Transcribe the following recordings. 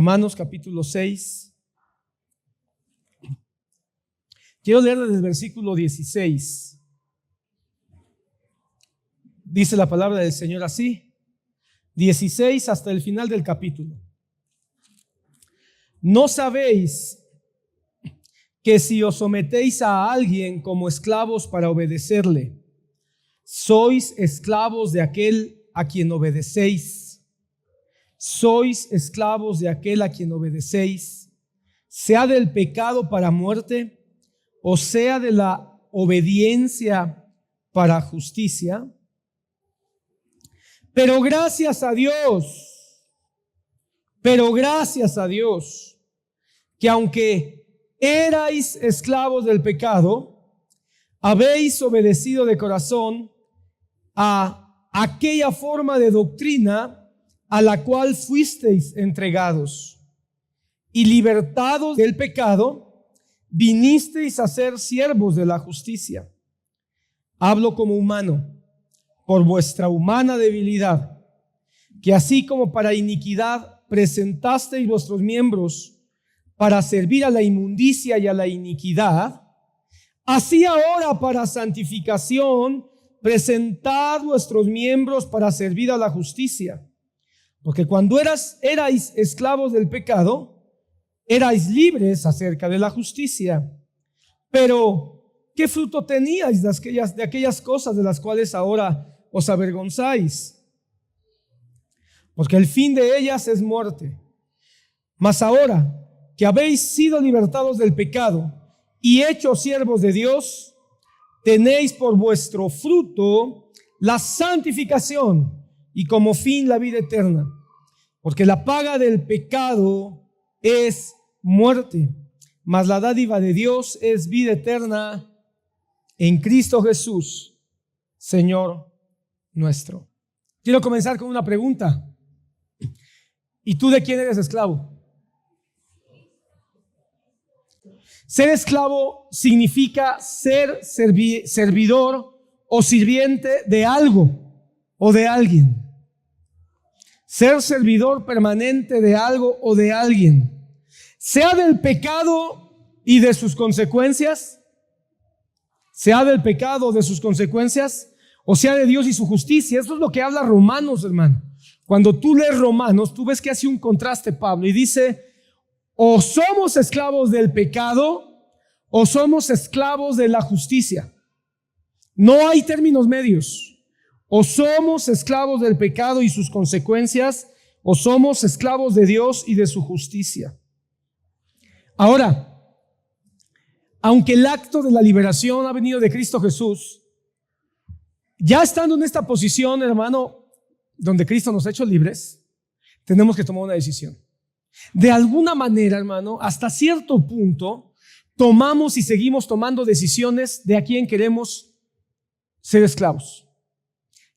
Romanos capítulo 6. Quiero leer desde el versículo 16. Dice la palabra del Señor así, 16 hasta el final del capítulo. ¿No sabéis que si os sometéis a alguien como esclavos para obedecerle, sois esclavos de aquel a quien obedecéis? Sois esclavos de aquel a quien obedecéis, sea del pecado para muerte, o sea de la obediencia para justicia. Pero gracias a Dios, que aunque erais esclavos del pecado, habéis obedecido de corazón a aquella forma de doctrina a la cual fuisteis entregados, y libertados del pecado, vinisteis a ser siervos de la justicia. Hablo como humano, por vuestra humana debilidad, que así como para iniquidad presentasteis vuestros miembros para servir a la inmundicia y a la iniquidad, así ahora para santificación presentad vuestros miembros para servir a la justicia. Porque cuando erais esclavos del pecado, erais libres acerca de la justicia. Pero ¿qué fruto teníais de aquellas cosas de las cuales ahora os avergonzáis? Porque el fin de ellas es muerte. Mas ahora que habéis sido libertados del pecado y hechos siervos de Dios, tenéis por vuestro fruto la santificación y como fin la vida eterna. Porque la paga del pecado es muerte, mas la dádiva de Dios es vida eterna en Cristo Jesús, Señor nuestro. Quiero comenzar con una pregunta. ¿Y tú de quién eres esclavo? Ser esclavo significa ser servidor o sirviente de algo o de alguien. Ser servidor permanente de algo o de alguien, sea del pecado y de sus consecuencias, o sea de Dios y su justicia. Eso es lo que habla Romanos, hermano. Cuando tú lees Romanos, tú ves que hace un contraste Pablo y dice: o somos esclavos del pecado o somos esclavos de la justicia. No hay términos medios. O somos esclavos del pecado y sus consecuencias, o somos esclavos de Dios y de su justicia. Ahora, aunque el acto de la liberación ha venido de Cristo Jesús, ya estando en esta posición, hermano, donde Cristo nos ha hecho libres, tenemos que tomar una decisión. De alguna manera, hermano, hasta cierto punto, tomamos y seguimos tomando decisiones de a quién queremos ser esclavos.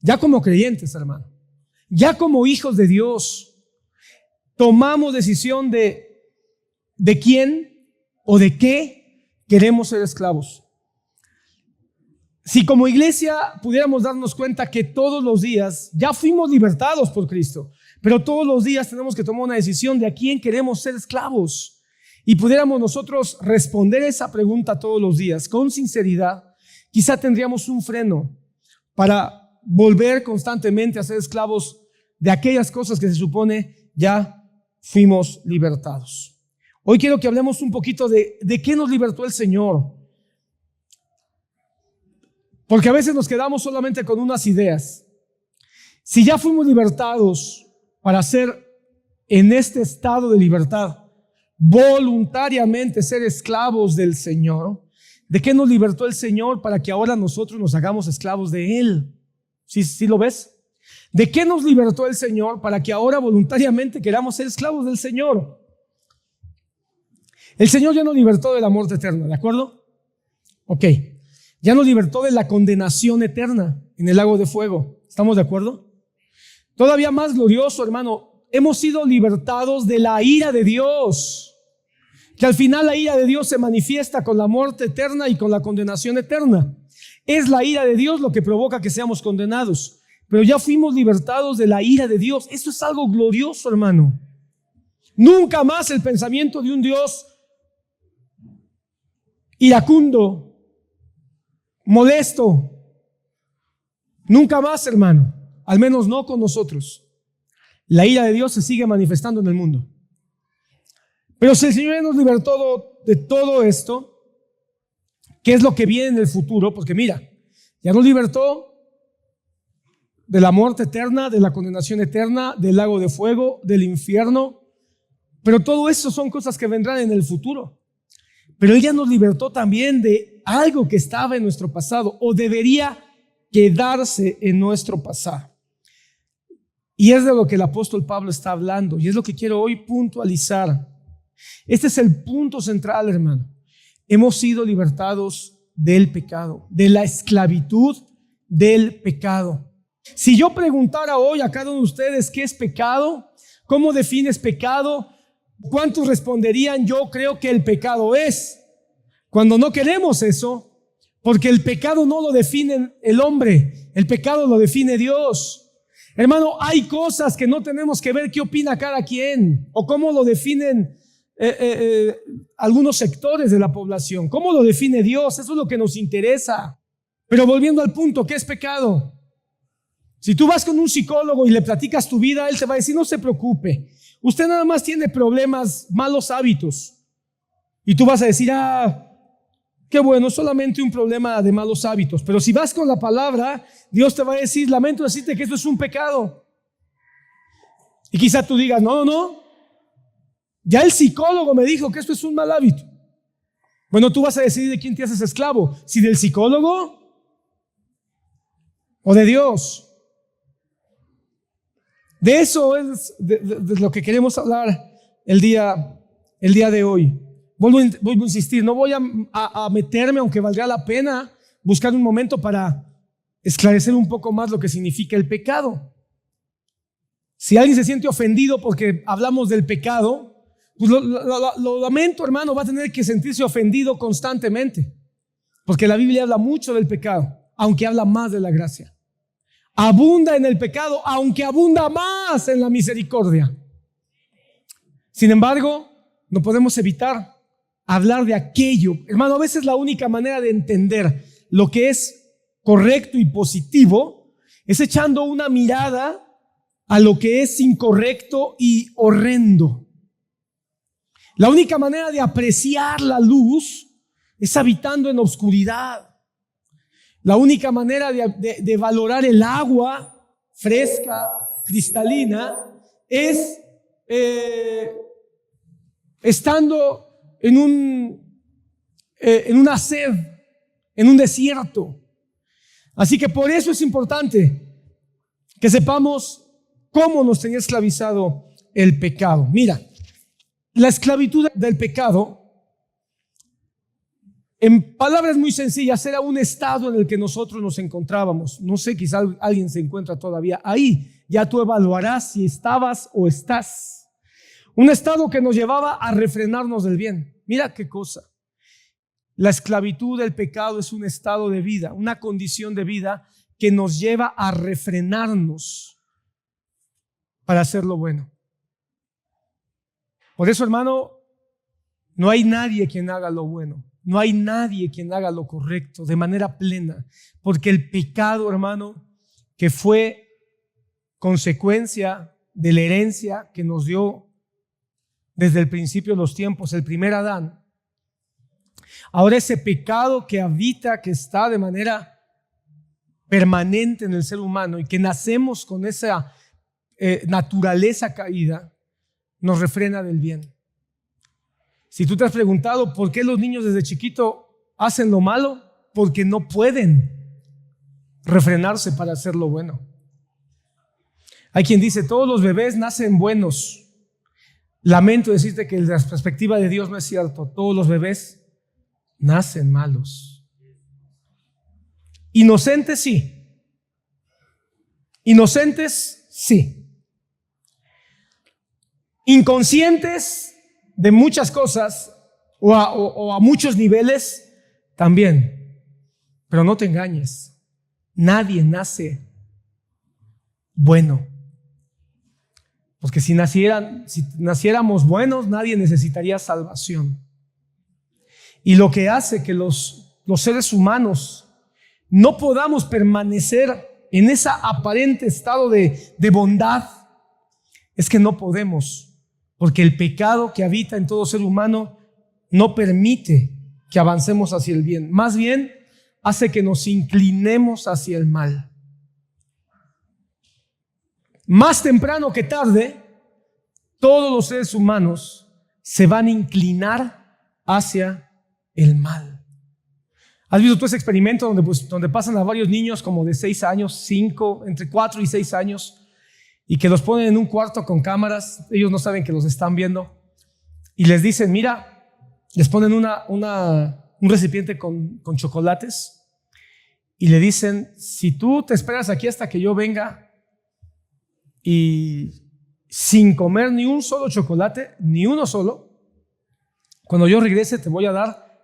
Ya como creyentes, hermano, ya como hijos de Dios, tomamos decisión de quién o de qué queremos ser esclavos. Si como iglesia pudiéramos darnos cuenta que todos los días ya fuimos libertados por Cristo, pero todos los días tenemos que tomar una decisión de a quién queremos ser esclavos, y pudiéramos nosotros responder esa pregunta todos los días con sinceridad, quizá tendríamos un freno para volver constantemente a ser esclavos de aquellas cosas que se supone ya fuimos libertados. Hoy quiero que hablemos un poquito de qué nos libertó el Señor. Porque a veces nos quedamos solamente con unas ideas. Si ya fuimos libertados para ser en este estado de libertad, voluntariamente ser esclavos del Señor, ¿de qué nos libertó el Señor para que ahora nosotros nos hagamos esclavos de Él? ¿Sí lo ves? ¿De qué nos libertó el Señor para que ahora voluntariamente queramos ser esclavos del Señor? El Señor ya nos libertó de la muerte eterna, ¿de acuerdo? Ok. Ya nos libertó de la condenación eterna en el lago de fuego. ¿Estamos de acuerdo? Todavía más glorioso, hermano, hemos sido libertados de la ira de Dios. Que al final la ira de Dios se manifiesta con la muerte eterna y con la condenación eterna. Es la ira de Dios lo que provoca que seamos condenados. Pero ya fuimos libertados de la ira de Dios. Eso es algo glorioso, hermano. Nunca más el pensamiento de un Dios iracundo, molesto. Nunca más, hermano. Al menos no con nosotros. La ira de Dios se sigue manifestando en el mundo. Pero si el Señor nos libertó de todo esto, ¿qué es lo que viene en el futuro? Porque mira, ya nos libertó de la muerte eterna, de la condenación eterna, del lago de fuego, del infierno. Pero todo eso son cosas que vendrán en el futuro. Pero Él ya nos libertó también de algo que estaba en nuestro pasado o debería quedarse en nuestro pasado. Y es de lo que el apóstol Pablo está hablando y es lo que quiero hoy puntualizar. Este es el punto central, hermano. Hemos sido libertados del pecado, de la esclavitud del pecado. Si yo preguntara hoy a cada uno de ustedes qué es pecado, cómo defines pecado, ¿cuántos responderían? Yo creo que el pecado es. Cuando no queremos eso, porque el pecado no lo define el hombre, el pecado lo define Dios. Hermano, hay cosas que no tenemos que ver qué opina cada quien o cómo lo definen algunos sectores de la población. ¿Cómo lo define Dios? Eso es lo que nos interesa. Pero volviendo al punto, ¿qué es pecado? Si tú vas con un psicólogo y le platicas tu vida, él te va a decir, no se preocupe, usted nada más tiene problemas, malos hábitos. Y tú vas a decir, qué bueno, solamente un problema de malos hábitos. Pero si vas con la palabra, Dios te va a decir, lamento decirte que esto es un pecado. Y quizá tú digas, no, ya el psicólogo me dijo que esto es un mal hábito. Bueno, tú vas a decidir de quién te haces esclavo, si del psicólogo o de Dios. De eso es de lo que queremos hablar el día de hoy. Vuelvo a insistir, no voy a meterme, aunque valdría la pena buscar un momento para esclarecer un poco más lo que significa el pecado. Si alguien se siente ofendido porque hablamos del pecado, pues lo lamento, hermano, va a tener que sentirse ofendido constantemente, porque la Biblia habla mucho del pecado, aunque habla más de la gracia. Abunda en el pecado, aunque abunda más en la misericordia. Sin embargo, no podemos evitar hablar de aquello. Hermano, a veces la única manera de entender lo que es correcto y positivo es echando una mirada a lo que es incorrecto y horrendo. La única manera de apreciar la luz es habitando en la oscuridad. La única manera de valorar el agua fresca, cristalina, es estando en una sed, en un desierto. Así que por eso es importante que sepamos cómo nos tenía esclavizado el pecado. Mira, la esclavitud del pecado, en palabras muy sencillas, era un estado en el que nosotros nos encontrábamos. No sé, quizá alguien se encuentra todavía ahí. Ya tú evaluarás si estabas o estás. Un estado que nos llevaba a refrenarnos del bien. Mira qué cosa. La esclavitud del pecado es un estado de vida, una condición de vida que nos lleva a refrenarnos para hacer lo bueno. Por eso, hermano, no hay nadie quien haga lo bueno. No hay nadie quien haga lo correcto de manera plena, porque el pecado, hermano, que fue consecuencia de la herencia que nos dio desde el principio de los tiempos, el primer Adán, ahora ese pecado que habita, que está de manera permanente en el ser humano y que nacemos con esa naturaleza caída, nos refrena del bien. Si tú te has preguntado por qué los niños desde chiquito hacen lo malo, porque no pueden refrenarse para hacer lo bueno. Hay quien dice, todos los bebés nacen buenos. Lamento decirte que desde la perspectiva de Dios no es cierto. Todos los bebés nacen malos. Inocentes sí. Inocentes sí. Inconscientes de muchas cosas o a muchos niveles también. Pero no te engañes, nadie nace bueno. Porque si naciéramos buenos, nadie necesitaría salvación. Y lo que hace que los seres humanos no podamos permanecer en ese aparente estado de bondad es que no podemos, porque el pecado que habita en todo ser humano no permite que avancemos hacia el bien. Más bien, hace que nos inclinemos hacia el mal. Más temprano que tarde, todos los seres humanos se van a inclinar hacia el mal. ¿Has visto tú ese experimento donde pasan a varios niños como de 6 años, 5, entre 4 y 6 años, y que los ponen en un cuarto con cámaras? Ellos no saben que los están viendo, y les dicen, mira, les ponen un recipiente con chocolates, y le dicen, si tú te esperas aquí hasta que yo venga, y sin comer ni un solo chocolate, ni uno solo, cuando yo regrese te voy a dar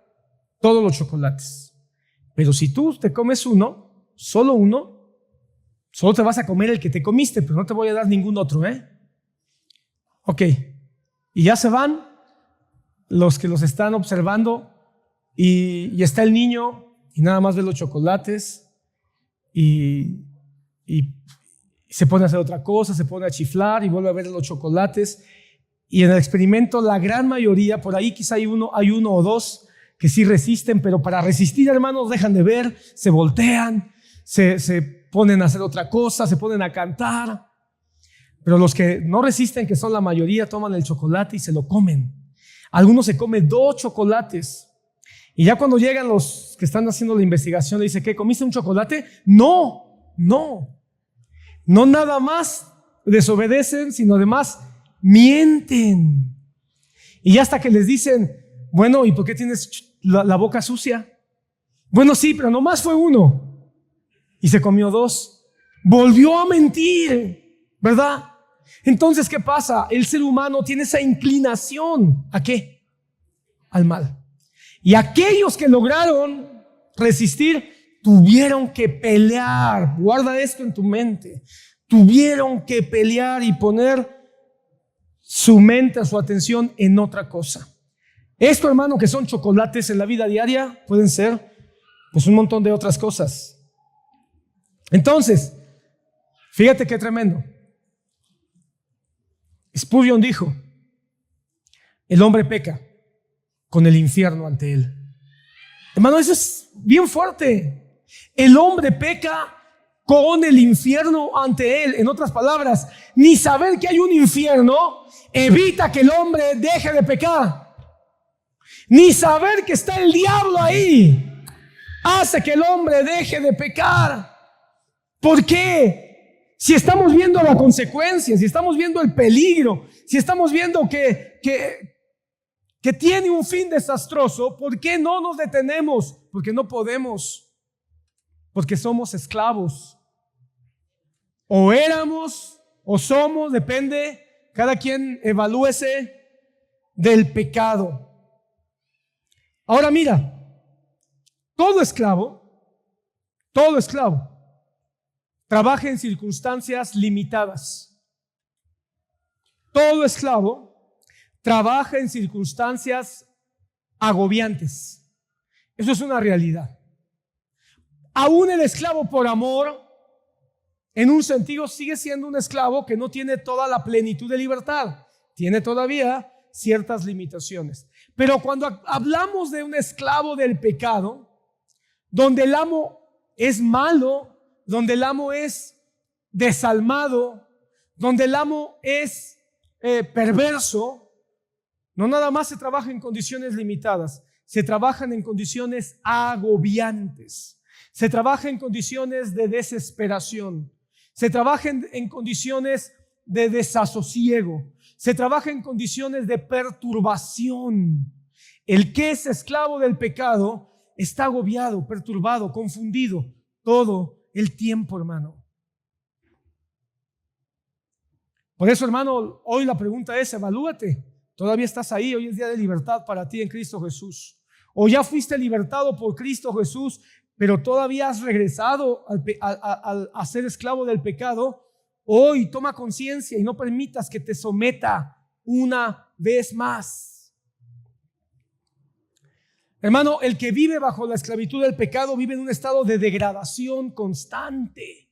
todos los chocolates. Pero si tú te comes uno, solo te vas a comer el que te comiste, pero no te voy a dar ningún otro, ¿eh? Ok. Y ya se van los que los están observando y está el niño y nada más ve los chocolates y se pone a hacer otra cosa, se pone a chiflar y vuelve a ver los chocolates. Y en el experimento la gran mayoría, por ahí quizá hay uno o dos que sí resisten, pero para resistir, hermanos, dejan de ver, se voltean, se ponen a hacer otra cosa, se ponen a cantar. Pero los que no resisten, que son la mayoría, toman el chocolate y se lo comen. Algunos se comen 2 chocolates. Y ya cuando llegan los que están haciendo la investigación, le dicen, ¿qué? ¿Comiste un chocolate? No nada más desobedecen, sino además mienten. Y hasta que les dicen, bueno, ¿y por qué tienes la boca sucia? Bueno, sí, pero nomás fue uno. Y se comió 2. Volvió a mentir, ¿verdad? Entonces, ¿qué pasa? El ser humano tiene esa inclinación. ¿A qué? Al mal. Y aquellos que lograron resistir tuvieron que pelear. Guarda esto en tu mente. Tuvieron que pelear y poner su mente, su atención en otra cosa. Esto, hermano, que son chocolates en la vida diaria, pueden ser pues un montón de otras cosas. Entonces, fíjate qué tremendo. Spurgeon dijo, el hombre peca con el infierno ante él. Hermano, eso es bien fuerte. El hombre peca con el infierno ante él. En otras palabras, ni saber que hay un infierno evita que el hombre deje de pecar. Ni saber que está el diablo ahí hace que el hombre deje de pecar. ¿Por qué? Si estamos viendo la consecuencia, si estamos viendo el peligro, si estamos viendo que tiene un fin desastroso, ¿por qué no nos detenemos? Porque no podemos, porque somos esclavos. O éramos o somos, depende, cada quien evalúese, del pecado. Ahora mira, todo esclavo trabaja en circunstancias limitadas. Todo esclavo trabaja en circunstancias agobiantes. Eso es una realidad. Aún el esclavo por amor, en un sentido, sigue siendo un esclavo que no tiene toda la plenitud de libertad. Tiene todavía ciertas limitaciones. Pero cuando hablamos de un esclavo del pecado, donde el amo es malo, donde el amo es desalmado, donde el amo es perverso, no nada más se trabaja en condiciones limitadas, se trabajan en condiciones agobiantes, se trabaja en condiciones de desesperación, se trabaja en condiciones de desasosiego, se trabaja en condiciones de perturbación. El que es esclavo del pecado está agobiado, perturbado, confundido todo el tiempo, hermano. Por eso, hermano, hoy la pregunta es, evalúate. ¿Todavía estás ahí? Hoy es día de libertad para ti en Cristo Jesús. O ya fuiste libertado por Cristo Jesús, pero todavía has regresado a ser esclavo del pecado. hoy toma conciencia y no permitas que te someta una vez más. Hermano, el que vive bajo la esclavitud del pecado vive en un estado de degradación constante.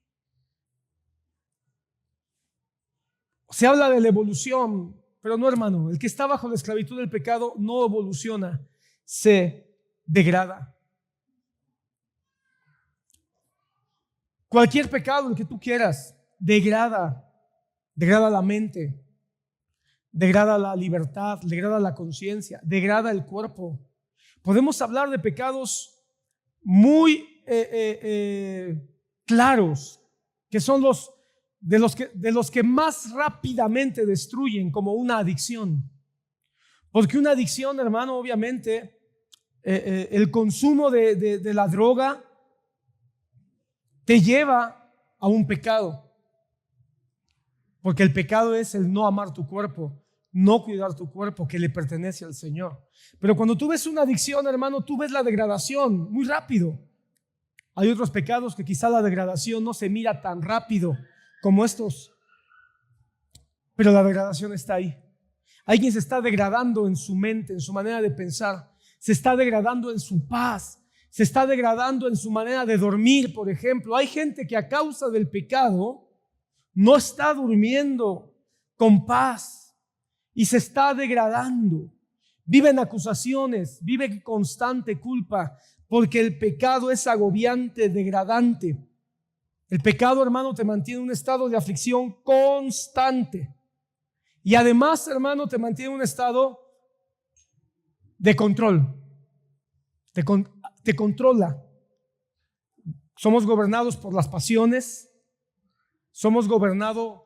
Se habla de la evolución, pero no, hermano, el que está bajo la esclavitud del pecado no evoluciona, se degrada. Cualquier pecado, el que tú quieras, degrada la mente, degrada la libertad, degrada la conciencia, degrada el cuerpo. Podemos hablar de pecados muy claros, que son de los que más rápidamente destruyen, como una adicción. Porque una adicción, hermano, obviamente, el consumo de la droga te lleva a un pecado. Porque el pecado es el no amar tu cuerpo, no cuidar tu cuerpo que le pertenece al Señor. Pero cuando tú ves una adicción, hermano, tú ves la degradación muy rápido. Hay otros pecados que quizá la degradación no se mira tan rápido como estos, pero la degradación está ahí. Hay quien se está degradando en su mente, en su manera de pensar, se está degradando en su paz, se está degradando en su manera de dormir, por ejemplo. Hay gente que a causa del pecado no está durmiendo con paz y se está degradando. Vive en acusaciones, vive en constante culpa, porque el pecado es agobiante, degradante. El pecado, hermano, te mantiene en un estado de aflicción constante. Y además, hermano, te mantiene en un estado de control. Te controla. Somos gobernados por las pasiones. Somos gobernados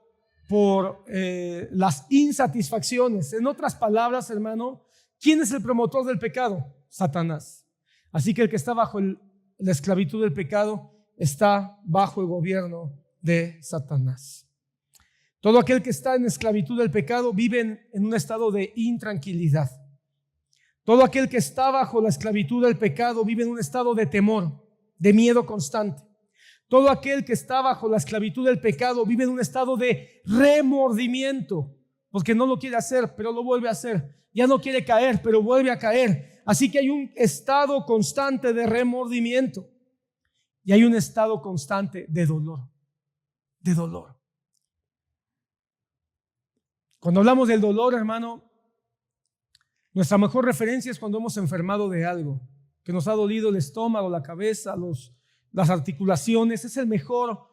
por las insatisfacciones. En otras palabras, hermano, ¿quién es el promotor del pecado? Satanás. Así que el que está bajo la esclavitud del pecado está bajo el gobierno de Satanás. Todo aquel que está en esclavitud del pecado vive en un estado de intranquilidad. Todo aquel que está bajo la esclavitud del pecado vive en un estado de temor, de miedo constante. Todo aquel que está bajo la esclavitud del pecado vive en un estado de remordimiento, porque no lo quiere hacer, pero lo vuelve a hacer. Ya no quiere caer, pero vuelve a caer. Así que hay un estado constante de remordimiento y hay un estado constante de dolor. De dolor. Cuando hablamos del dolor, hermano, nuestra mejor referencia es cuando hemos enfermado de algo, que nos ha dolido el estómago, la cabeza, las articulaciones. Es el mejor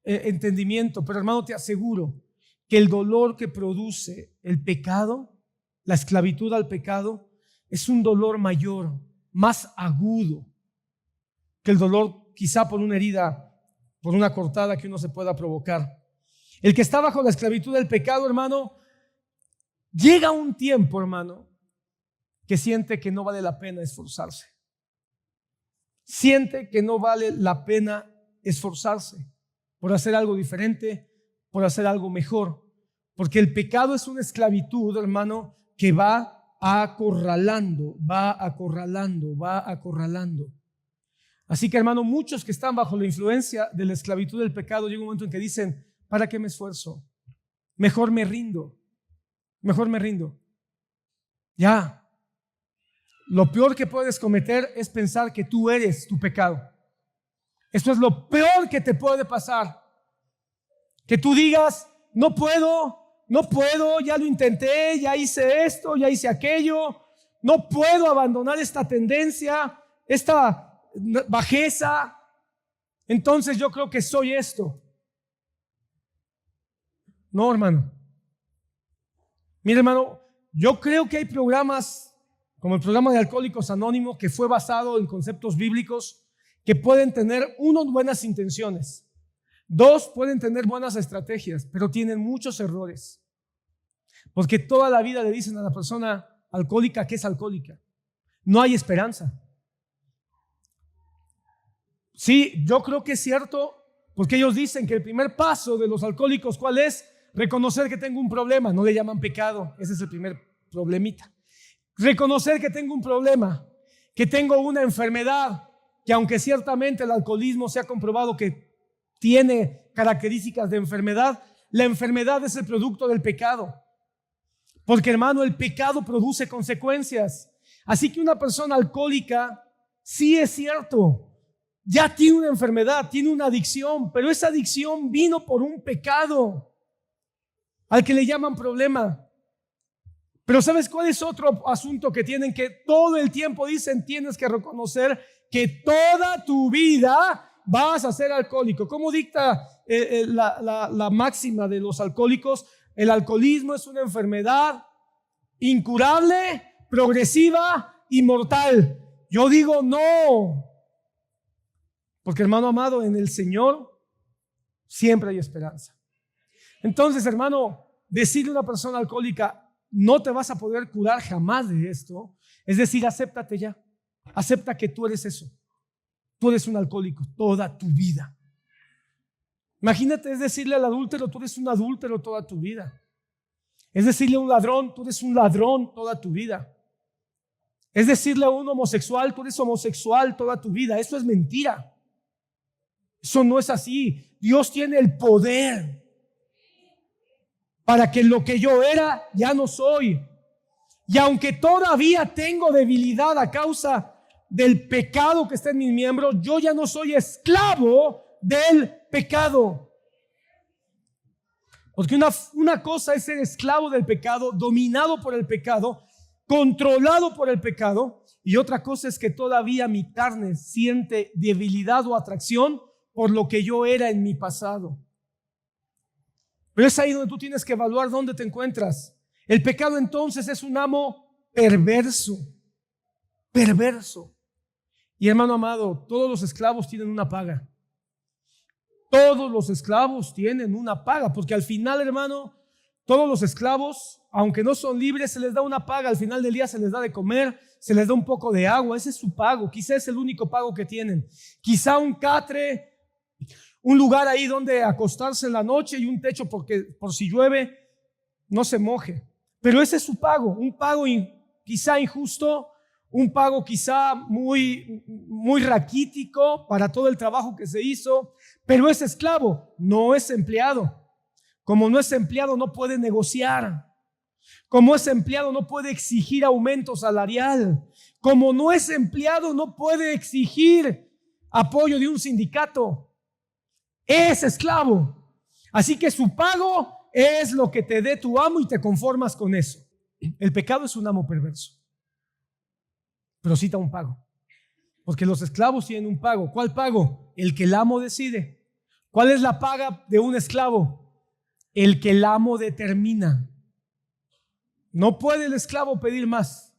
entendimiento. Pero, hermano, te aseguro que el dolor que produce el pecado, la esclavitud al pecado, es un dolor mayor, más agudo que el dolor quizá por una herida, por una cortada que uno se pueda provocar. El que está bajo la esclavitud del pecado, hermano, llega un tiempo, hermano, que siente que no vale la pena esforzarse. Siente que no vale la pena esforzarse por hacer algo diferente, por hacer algo mejor. Porque el pecado es una esclavitud, hermano, que va acorralando. Así que, hermano, muchos que están bajo la influencia de la esclavitud del pecado, llega un momento en que dicen: ¿para qué me esfuerzo? Mejor me rindo. Ya. Lo peor que puedes cometer es pensar que tú eres tu pecado. Esto es lo peor que te puede pasar. Que tú digas: no puedo, ya lo intenté, ya hice esto, ya hice aquello, no puedo abandonar esta tendencia, esta bajeza. Entonces yo creo que soy esto. No, hermano. Mira, hermano, yo creo que hay programas como el programa de Alcohólicos Anónimos, que fue basado en conceptos bíblicos, que pueden tener, uno, buenas intenciones, dos, pueden tener buenas estrategias, pero tienen muchos errores, porque toda la vida le dicen a la persona alcohólica que es alcohólica. No hay esperanza. Sí, yo creo que es cierto, porque ellos dicen que el primer paso de los alcohólicos, ¿cuál es? Reconocer que tengo un problema. No le llaman pecado, ese es el primer problemita. Reconocer que tengo un problema, que tengo una enfermedad, que aunque ciertamente el alcoholismo se ha comprobado que tiene características de enfermedad, la enfermedad es el producto del pecado. Porque, hermano, el pecado produce consecuencias. Así que una persona alcohólica, sí es cierto, ya tiene una enfermedad, tiene una adicción, pero esa adicción vino por un pecado al que le llaman problema. Pero ¿sabes cuál es otro asunto que tienen? Que todo el tiempo dicen, tienes que reconocer que toda tu vida vas a ser alcohólico. ¿Cómo dicta la máxima de los alcohólicos? El alcoholismo es una enfermedad incurable, progresiva y mortal. Yo digo no. Porque, hermano amado, en el Señor siempre hay esperanza. Entonces, hermano, decirle a una persona alcohólica, no te vas a poder curar jamás de esto, es decir, acéptate ya. Acepta que tú eres eso. Tú eres un alcohólico toda tu vida. Imagínate, es decirle al adúltero, tú eres un adúltero toda tu vida. Es decirle a un ladrón, tú eres un ladrón toda tu vida. Es decirle a un homosexual, tú eres homosexual toda tu vida. Eso es mentira. Eso no es así. Dios tiene el poder para que lo que yo era, ya no soy. Y aunque todavía tengo debilidad a causa del pecado que está en mis miembros, yo ya no soy esclavo del pecado. Porque una cosa es ser esclavo del pecado, dominado por el pecado, controlado por el pecado, y otra cosa es que todavía mi carne siente debilidad o atracción por lo que yo era en mi pasado. Pero es ahí donde tú tienes que evaluar dónde te encuentras. El pecado entonces es un amo perverso. Perverso. Y, hermano amado, todos los esclavos tienen una paga. Todos los esclavos tienen una paga, porque al final, hermano, todos los esclavos, aunque no son libres, se les da una paga. Al final del día se les da de comer, se les da un poco de agua. Ese es su pago. Quizá es el único pago que tienen. Quizá un catre, un lugar ahí donde acostarse en la noche y un techo porque por si llueve no se moje. Pero ese es su pago, un pago quizá injusto, un pago quizá muy raquítico para todo el trabajo que se hizo, pero es esclavo, no es empleado. Como no es empleado, no puede negociar. Como es empleado, no puede exigir aumento salarial. Como no es empleado, no puede exigir apoyo de un sindicato. Es esclavo. Así que su pago es lo que te dé tu amo y te conformas con eso. El pecado es un amo perverso, pero cita un pago, porque los esclavos tienen un pago. ¿Cuál pago? El que el amo decide. ¿Cuál es la paga de un esclavo? El que el amo determina. No puede el esclavo pedir más.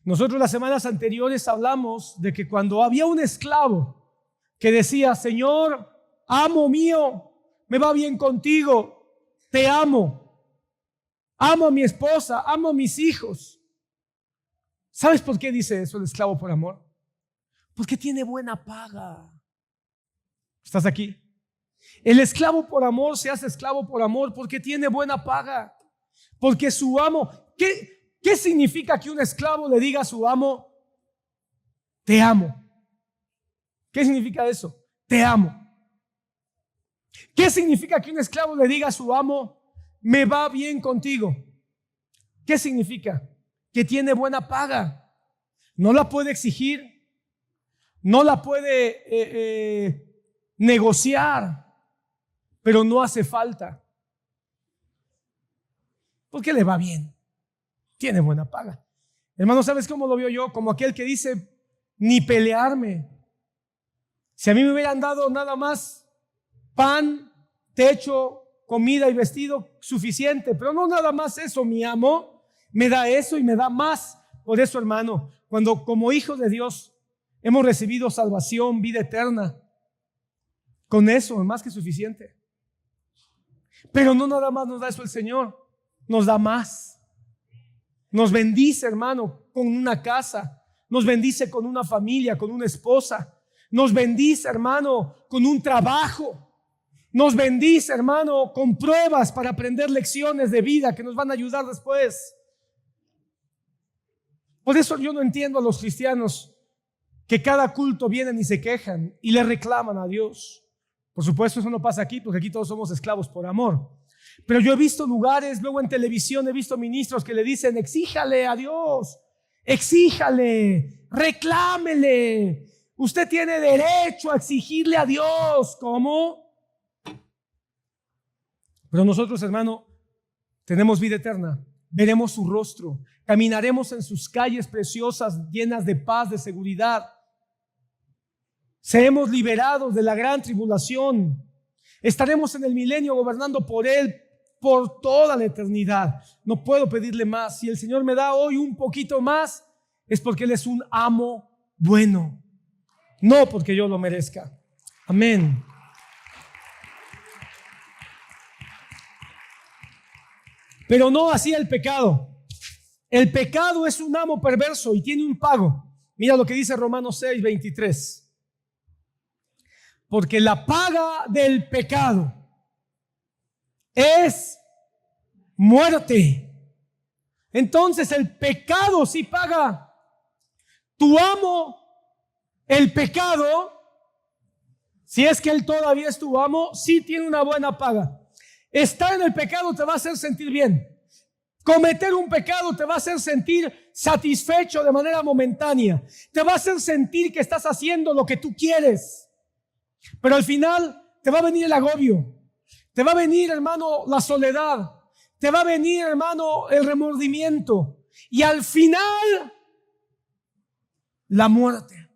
Nosotros las semanas anteriores hablamos de que cuando había un esclavo que decía, Señor, amo mío, me va bien contigo, te amo a mi esposa, amo a mis hijos. ¿Sabes por qué dice eso el esclavo por amor? Porque tiene buena paga. ¿Estás aquí? El esclavo por amor se hace esclavo por amor porque tiene buena paga, porque su amo, ¿qué significa que un esclavo le diga a su amo, te amo? ¿Qué significa eso? Te amo. ¿Qué significa que un esclavo le diga a su amo, me va bien contigo? ¿Qué significa? Que tiene buena paga. No la puede exigir, no la puede negociar, pero no hace falta. Porque le va bien. Tiene buena paga. Hermano, ¿sabes cómo lo veo yo? Como aquel que dice, ni pelearme. Si a mí me hubieran dado nada más pan, techo, comida y vestido, suficiente, pero no nada más eso, mi amo me da eso y me da más. Por eso, hermano, cuando como hijos de Dios hemos recibido salvación, vida eterna, con eso es más que suficiente. Pero no nada más nos da eso el Señor, nos da más. Nos bendice, hermano, con una casa, nos bendice con una familia, con una esposa, nos bendice, hermano, con un trabajo. Nos bendice, hermano, con pruebas para aprender lecciones de vida que nos van a ayudar después. Por eso yo no entiendo a los cristianos que cada culto vienen y se quejan y le reclaman a Dios. Por supuesto, eso no pasa aquí, porque aquí todos somos esclavos por amor. Pero yo he visto lugares, luego en televisión he visto ministros que le dicen: exíjale a Dios, exíjale, reclámele. Usted tiene derecho a exigirle a Dios. ¿Cómo? Pero nosotros, hermano, tenemos vida eterna. Veremos su rostro. Caminaremos en sus calles preciosas, llenas de paz, de seguridad. Seremos liberados de la gran tribulación. Estaremos en el milenio gobernando por Él por toda la eternidad. No puedo pedirle más. Si el Señor me da hoy un poquito más, es porque Él es un amo bueno, no porque yo lo merezca. Amén. Pero no así el pecado. El pecado es un amo perverso y tiene un pago. Mira lo que dice Romanos 6:23. Porque la paga del pecado es muerte. Entonces el pecado sí paga. Tu amo, el pecado, si es que él todavía es tu amo, sí tiene una buena paga. Estar en el pecado te va a hacer sentir bien. Cometer un pecado te va a hacer sentir satisfecho de manera momentánea. Te va a hacer sentir que estás haciendo lo que tú quieres. Pero al final te va a venir el agobio. Te va a venir, hermano, la soledad. Te va a venir, hermano, el remordimiento. Y al final, la muerte.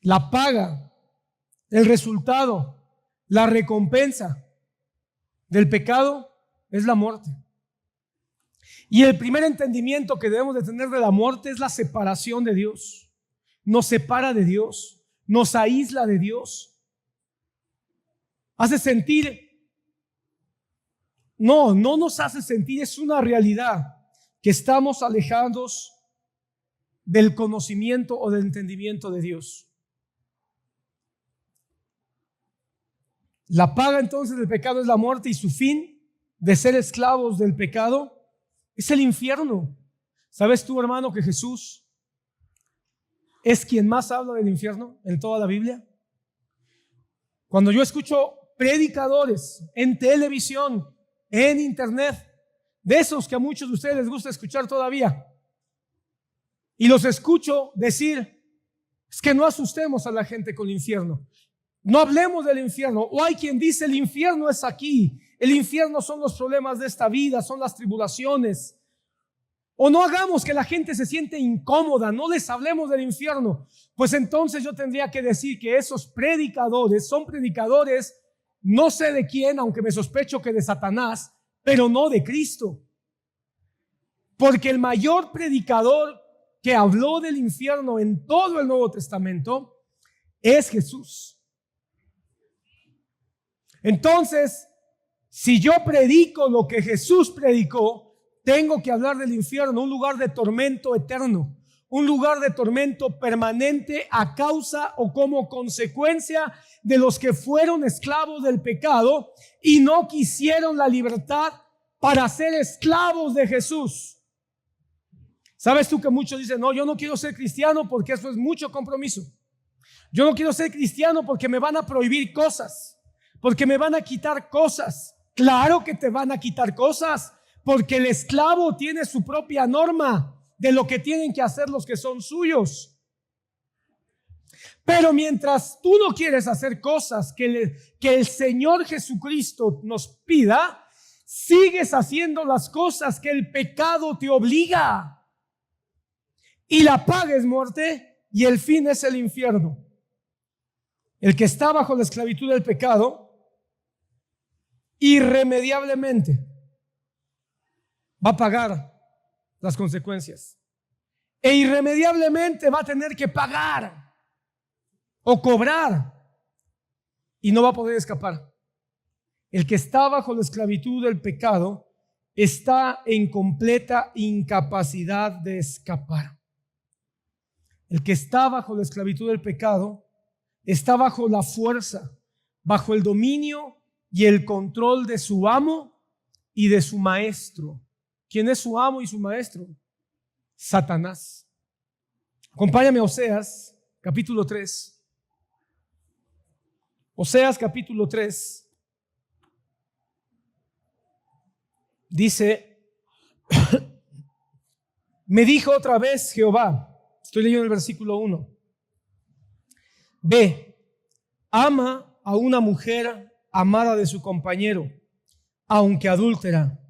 La paga, el resultado, la recompensa del pecado es la muerte. Y el primer entendimiento que debemos de tener de la muerte es la separación de Dios. Nos separa de Dios. Nos aísla de Dios. Hace sentir, no nos hace sentir, es una realidad que estamos alejados del conocimiento o del entendimiento de Dios. La paga entonces del pecado es la muerte y su fin de ser esclavos del pecado es el infierno. ¿Sabes tú, hermano, que Jesús es quien más habla del infierno en toda la Biblia? Cuando yo escucho predicadores en televisión, en internet, de esos que a muchos de ustedes les gusta escuchar todavía, y los escucho decir: es que no asustemos a la gente con el infierno, no hablemos del infierno. O hay quien dice: el infierno es aquí, el infierno son los problemas de esta vida, son las tribulaciones. O no hagamos que la gente se siente incómoda, no les hablemos del infierno. Pues entonces yo tendría que decir que esos predicadores son predicadores, no sé de quién, aunque me sospecho que de Satanás, pero no de Cristo. Porque el mayor predicador que habló del infierno en todo el Nuevo Testamento es Jesús. Entonces, si yo predico lo que Jesús predicó, tengo que hablar del infierno, un lugar de tormento eterno, un lugar de tormento permanente a causa o como consecuencia de los que fueron esclavos del pecado y no quisieron la libertad para ser esclavos de Jesús. ¿Sabes tú que muchos dicen: no, yo no quiero ser cristiano porque eso es mucho compromiso? Yo no quiero ser cristiano porque me van a prohibir cosas, porque me van a quitar cosas. Claro que te van a quitar cosas, porque el esclavo tiene su propia norma de lo que tienen que hacer los que son suyos. Pero mientras tú no quieres hacer cosas que el Señor Jesucristo nos pida, sigues haciendo las cosas que el pecado te obliga. Y la paga es muerte y el fin es el infierno. El que está bajo la esclavitud del pecado, irremediablemente va a pagar las consecuencias. E irremediablemente va a tener que pagar o cobrar y no va a poder escapar. El que está bajo la esclavitud del pecado está en completa incapacidad de escapar. El que está bajo la esclavitud del pecado está bajo la fuerza, bajo el dominio y el control de su amo y de su maestro. ¿Quién es su amo y su maestro? Satanás. Acompáñame a Oseas, capítulo 3. Oseas capítulo 3 dice, me dijo otra vez Jehová, estoy leyendo el versículo 1, ve, ama a una mujer amada de su compañero, aunque adúltera,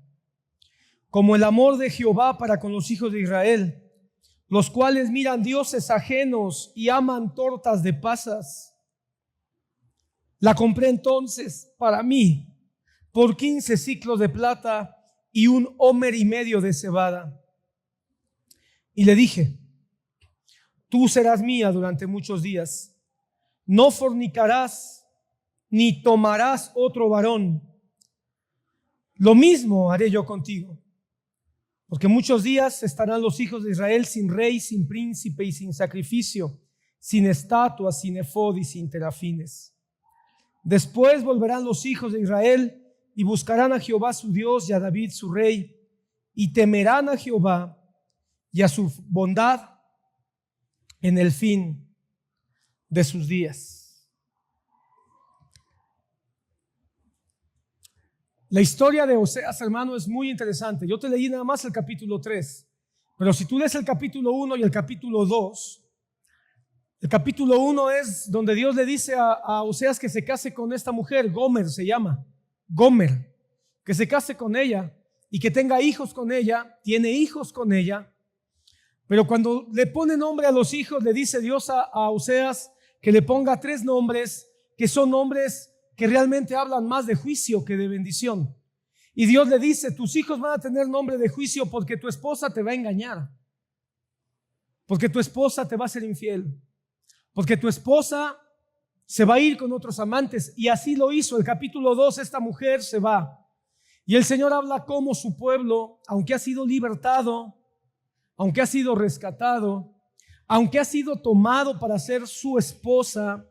como el amor de Jehová para con los hijos de Israel, los cuales miran dioses ajenos y aman tortas de pasas. La compré entonces para mí por 15 siclos de plata y 1,5 homer de cebada. Y le dije, tú serás mía durante muchos días, no fornicarás ni tomarás otro varón. Lo mismo haré yo contigo, porque muchos días estarán los hijos de Israel sin rey, sin príncipe y sin sacrificio, sin estatuas, sin efod y sin terafines. Después volverán los hijos de Israel y buscarán a Jehová su Dios y a David su rey, y temerán a Jehová y a su bondad en el fin de sus días. La historia de Oseas, hermano, es muy interesante. Yo te leí nada más el capítulo 3, pero si tú lees el capítulo 1 y el capítulo 2, el capítulo 1 es donde Dios le dice a Oseas que se case con esta mujer, Gomer se llama, Gomer, que se case con ella y que tenga hijos con ella, tiene hijos con ella, pero cuando le pone nombre a los hijos, le dice Dios a Oseas que le ponga 3 nombres, que son nombres que realmente hablan más de juicio que de bendición. Y Dios le dice, tus hijos van a tener nombre de juicio porque tu esposa te va a engañar, porque tu esposa te va a ser infiel, porque tu esposa se va a ir con otros amantes. Y así lo hizo. El capítulo 2, esta mujer se va. Y el Señor habla cómo su pueblo, aunque ha sido libertado, aunque ha sido rescatado, aunque ha sido tomado para ser su esposa,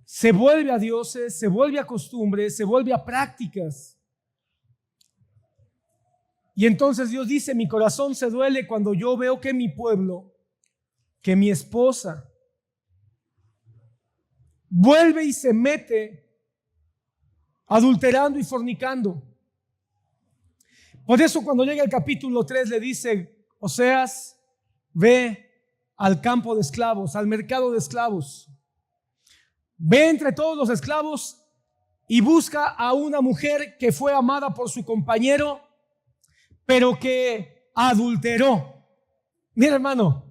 se vuelve a dioses, se vuelve a costumbres, se vuelve a prácticas. Y entonces Dios dice, mi corazón se duele cuando yo veo que mi pueblo, que mi esposa, vuelve y se mete adulterando y fornicando. Por eso cuando llega el capítulo 3 le dice, Oseas, ve al campo de esclavos, al mercado de esclavos. Ve entre todos los esclavos y busca a una mujer que fue amada por su compañero, pero que adulteró. Mira, hermano,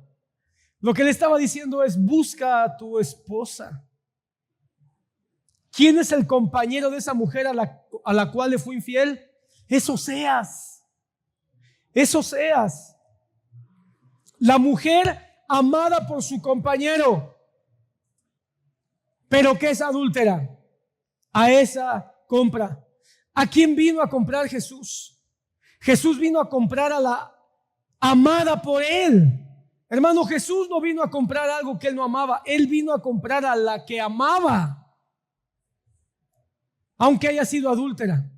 lo que le estaba diciendo es, busca a tu esposa. ¿Quién es el compañero de esa mujer a la cual le fue infiel? Es Oseas. Es Oseas. La mujer amada por su compañero, pero que es adúltera. A esa compra. ¿A quién vino a comprar Jesús? Jesús vino a comprar a la amada por él. Hermano, Jesús no vino a comprar algo que él no amaba. Él vino a comprar a la que amaba. Aunque haya sido adúltera,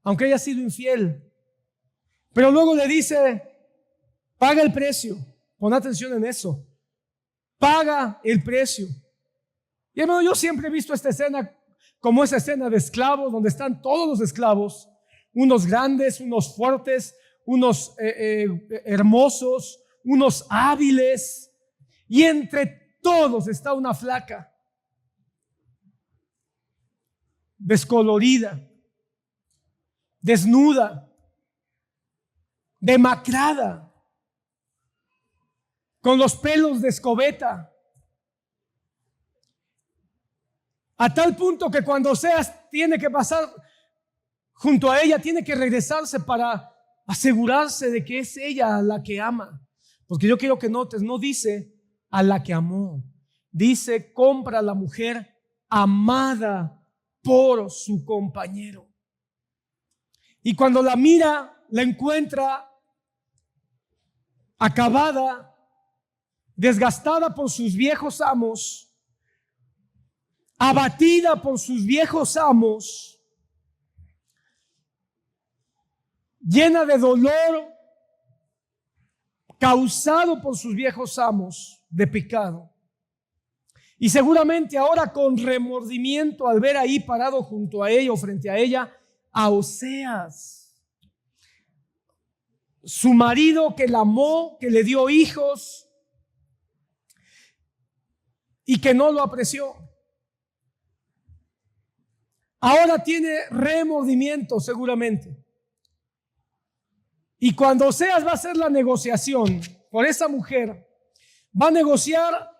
aunque haya sido infiel. Pero luego le dice, paga el precio. Pon atención en eso. Paga el precio. Y hermano, yo siempre he visto esta escena como esa escena de esclavos, donde están todos los esclavos, unos grandes, unos fuertes, unos hermosos, unos hábiles, y entre todos está una flaca, descolorida, desnuda, demacrada, con los pelos de escobeta, a tal punto que cuando Oseas tiene que pasar junto a ella, tiene que regresarse para asegurarse de que es ella a la que ama. Porque yo quiero que notes, no dice a la que amó, dice compra a la mujer amada por su compañero. Y cuando la mira, la encuentra acabada, desgastada por sus viejos amos, abatida por sus viejos amos, llena de dolor causado por sus viejos amos de pecado. Y seguramente ahora con remordimiento al ver ahí parado junto a ella o frente a ella a Oseas, su marido que la amó, que le dio hijos y que no lo apreció. Ahora tiene remordimiento seguramente. Y cuando Oseas va a hacer la negociación por esa mujer, va a negociar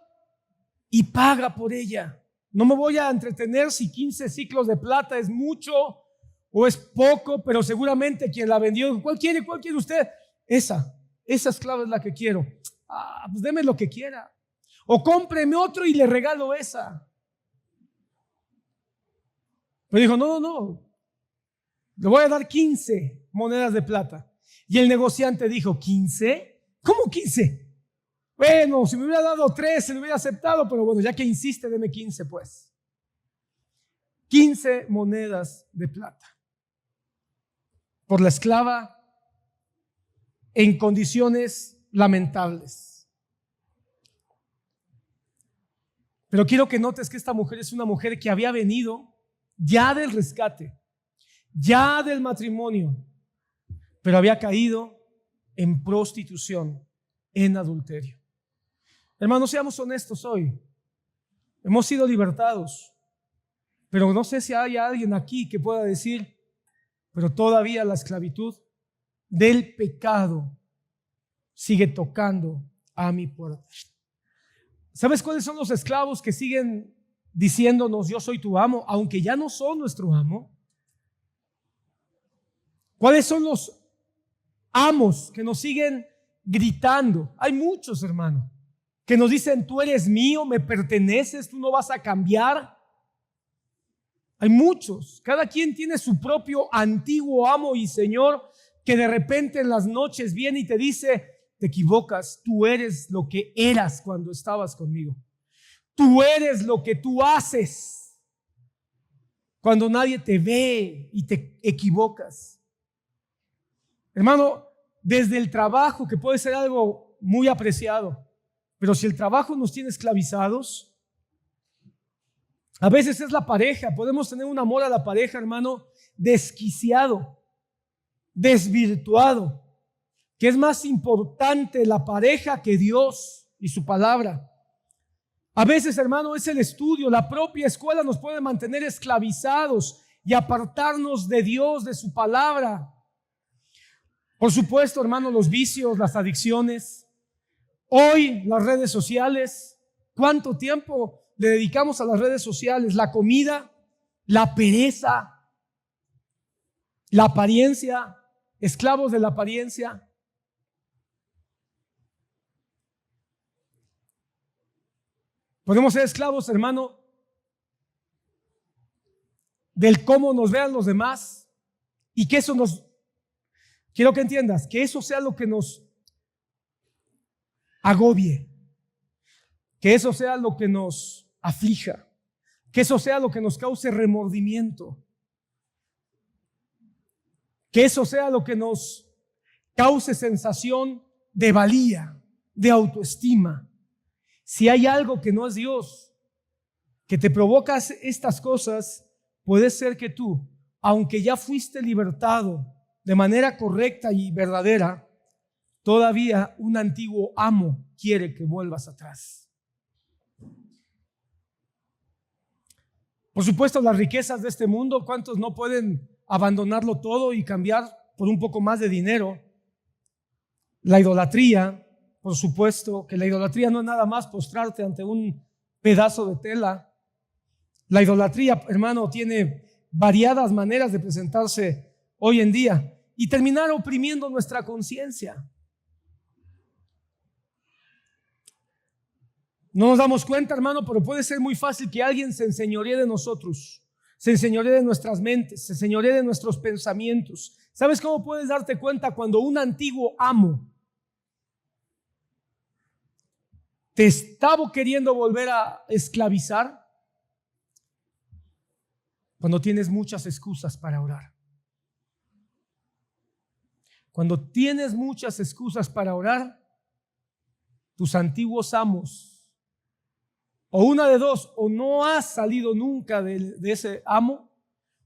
y paga por ella. No me voy a entretener si 15 ciclos de plata es mucho o es poco, pero seguramente quien la vendió, ¿cuál quiere usted? Esa esclava es la que quiero. Pues deme lo que quiera. O cómpreme otro y le regalo esa. Pero dijo, no, le voy a dar 15 monedas de plata. Y el negociante dijo, ¿15? ¿Cómo 15? Bueno, si me hubiera dado 13, me hubiera aceptado, pero bueno, ya que insiste, deme 15 pues. 15 monedas de plata por la esclava en condiciones lamentables. Pero quiero que notes que esta mujer es una mujer que había venido ya del rescate, ya del matrimonio, pero había caído en prostitución, en adulterio. Hermanos, seamos honestos hoy. Hemos sido libertados, pero no sé si hay alguien aquí que pueda decir, pero todavía la esclavitud del pecado sigue tocando a mi puerta. ¿Sabes cuáles son los esclavos que siguen diciéndonos yo soy tu amo, aunque ya no son nuestro amo? ¿Cuáles son los amos que nos siguen gritando? Hay muchos, hermano, que nos dicen tú eres mío, me perteneces, tú no vas a cambiar. Hay muchos, cada quien tiene su propio antiguo amo y señor que de repente en las noches viene y te dice, te equivocas, tú eres lo que eras cuando estabas conmigo. Tú eres lo que tú haces cuando nadie te ve y te equivocas. Hermano, desde el trabajo, que puede ser algo muy apreciado, pero si el trabajo nos tiene esclavizados, a veces es la pareja. Podemos tener un amor a la pareja, hermano, desquiciado, desvirtuado, que es más importante la pareja que Dios y su palabra. A veces, hermano, es el estudio, la propia escuela nos puede mantener esclavizados y apartarnos de Dios, de su palabra. Por supuesto, hermano, los vicios, las adicciones. Hoy las redes sociales, ¿cuánto tiempo le dedicamos a las redes sociales? La comida, la pereza, la apariencia, esclavos de la apariencia. Podemos ser esclavos, hermano, del cómo nos vean los demás y que eso quiero que entiendas, que eso sea lo que nos agobie, que eso sea lo que nos aflija, que eso sea lo que nos cause remordimiento, que eso sea lo que nos cause sensación de valía, de autoestima. Si hay algo que no es Dios, que te provoca estas cosas, puede ser que tú, aunque ya fuiste libertado de manera correcta y verdadera, todavía un antiguo amo quiere que vuelvas atrás. Por supuesto, las riquezas de este mundo, ¿cuántos no pueden abandonarlo todo y cambiar por un poco más de dinero? La idolatría, por supuesto, que la idolatría no es nada más postrarte ante un pedazo de tela. La idolatría, hermano, tiene variadas maneras de presentarse hoy en día y terminar oprimiendo nuestra conciencia. No nos damos cuenta, hermano, pero puede ser muy fácil que alguien se enseñoree de nosotros, se enseñoree de nuestras mentes, se enseñoree de nuestros pensamientos. ¿Sabes cómo puedes darte cuenta cuando un antiguo amo te estaba queriendo volver a esclavizar? Cuando tienes muchas excusas para orar. Cuando tienes muchas excusas para orar, tus antiguos amos O una de dos, o no has salido nunca de ese amo,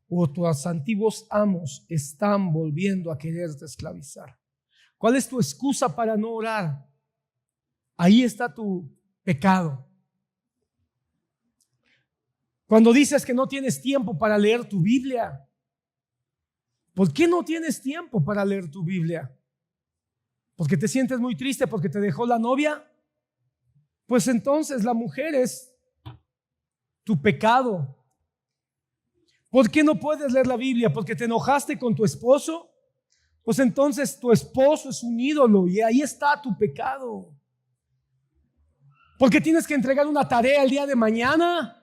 o tus antiguos amos están volviendo a quererte esclavizar. ¿Cuál es tu excusa para no orar? Ahí está tu pecado. Cuando dices que no tienes tiempo para leer tu Biblia, ¿por qué no tienes tiempo para leer tu Biblia? ¿Porque te sientes muy triste porque te dejó la novia? Pues entonces la mujer es tu pecado. ¿Por qué no puedes leer la Biblia? ¿Porque te enojaste con tu esposo? Pues entonces tu esposo es un ídolo y ahí está tu pecado. ¿Porque tienes que entregar una tarea el día de mañana?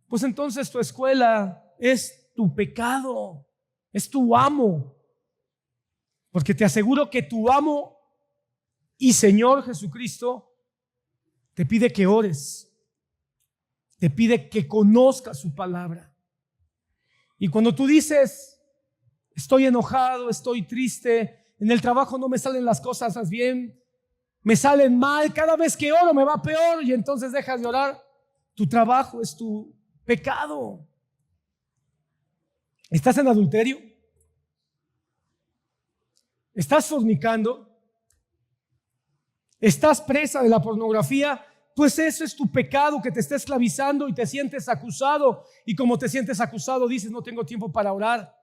Pues entonces tu escuela es tu pecado, es tu amo. Porque te aseguro que tu amo y Señor Jesucristo te pide que ores, te pide que conozcas su palabra. Y cuando tú dices, estoy enojado, estoy triste, en el trabajo no me salen las cosas bien, me salen mal, cada vez que oro me va peor, y entonces dejas de orar, tu trabajo es tu pecado. ¿Estás en adulterio? ¿Estás fornicando? ¿Estás presa de la pornografía? Pues eso es tu pecado que te está esclavizando y te sientes acusado. Y como te sientes acusado, dices, no tengo tiempo para orar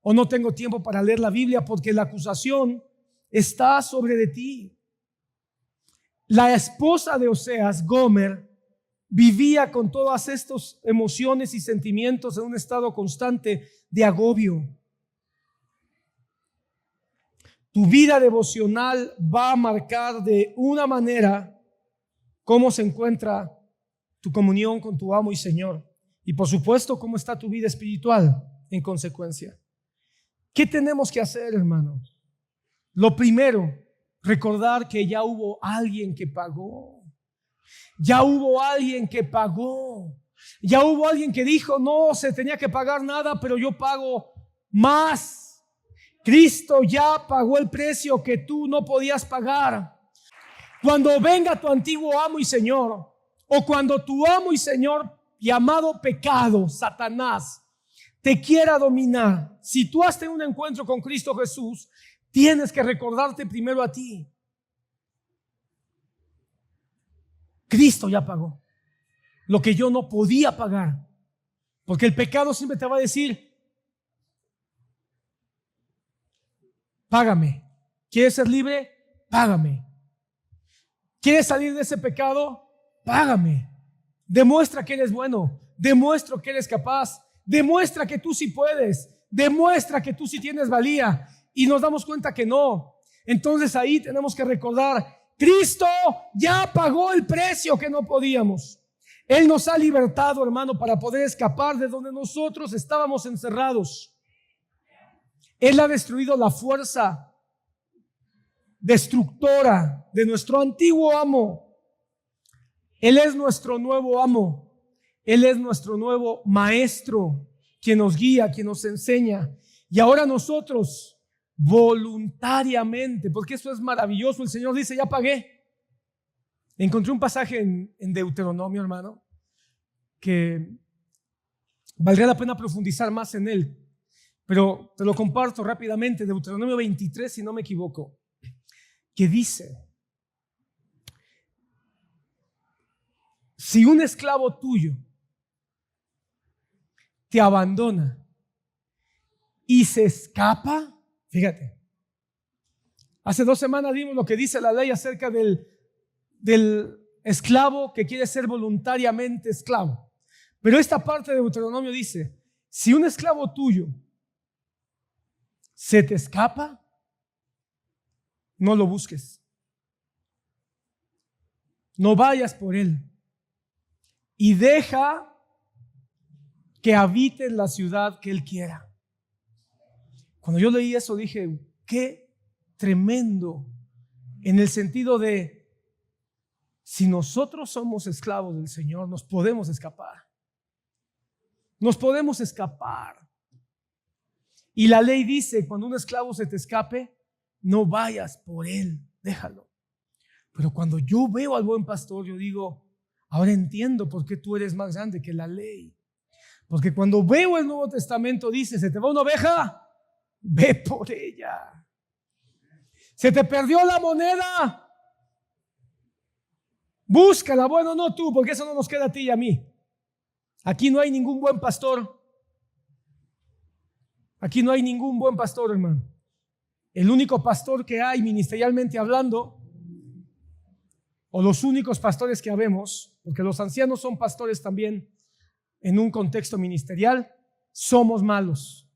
o no tengo tiempo para leer la Biblia, porque la acusación está sobre de ti. La esposa de Oseas, Gomer, vivía con todas estas emociones y sentimientos en un estado constante de agobio. Tu vida devocional va a marcar de una manera cómo se encuentra tu comunión con tu amo y Señor. Y por supuesto, cómo está tu vida espiritual en consecuencia. ¿Qué tenemos que hacer, hermano? Lo primero, recordar que ya hubo alguien que pagó. Ya hubo alguien que pagó. Ya hubo alguien que dijo, no se tenía que pagar nada, pero yo pago más. Cristo ya pagó el precio que tú no podías pagar. Cuando venga tu antiguo amo y Señor, o cuando tu amo y Señor llamado pecado, Satanás, te quiera dominar, si tú has tenido un encuentro con Cristo Jesús, tienes que recordarte primero a ti. Cristo ya pagó lo que yo no podía pagar, porque el pecado siempre te va a decir, págame. ¿Quieres ser libre? Págame. ¿Quieres salir de ese pecado? Págame. Demuestra que eres bueno. Demuestra que eres capaz. Demuestra que tú sí puedes. Demuestra que tú sí tienes valía. Y nos damos cuenta que no. Entonces ahí tenemos que recordar, Cristo ya pagó el precio que no podíamos. Él nos ha libertado, hermano, para poder escapar de donde nosotros estábamos encerrados. Él ha destruido la fuerza destructora de nuestro antiguo amo. Él es nuestro nuevo amo. Él es nuestro nuevo maestro, quien nos guía, quien nos enseña. Y ahora nosotros, voluntariamente, porque eso es maravilloso, el Señor dice, ya pagué. Encontré un pasaje en Deuteronomio, hermano, que valdría la pena profundizar más en él. Pero te lo comparto rápidamente, Deuteronomio 23, si no me equivoco, que dice, si un esclavo tuyo te abandona y se escapa, fíjate, hace 2 semanas vimos lo que dice la ley acerca del esclavo que quiere ser voluntariamente esclavo. Pero esta parte de Deuteronomio dice, si un esclavo tuyo se te escapa, no lo busques. No vayas por él. Y deja que habite en la ciudad que él quiera. Cuando yo leí eso dije, qué tremendo, en el sentido de, si nosotros somos esclavos del Señor, nos podemos escapar. Nos podemos escapar. Y la ley dice, cuando un esclavo se te escape, no vayas por él, déjalo. Pero cuando yo veo al buen pastor, yo digo, Ahora entiendo por qué tú eres más grande que la ley. Porque cuando veo el Nuevo Testamento dice, ¿se te va una oveja? Ve por ella. ¿Se te perdió la moneda? Búscala. Bueno, no tú, porque eso no nos queda a ti y a mí. Aquí no hay ningún buen pastor. Aquí no hay ningún buen pastor, hermano. El único pastor que hay ministerialmente hablando, o los únicos pastores que habemos, porque los ancianos son pastores también en un contexto ministerial, somos malos.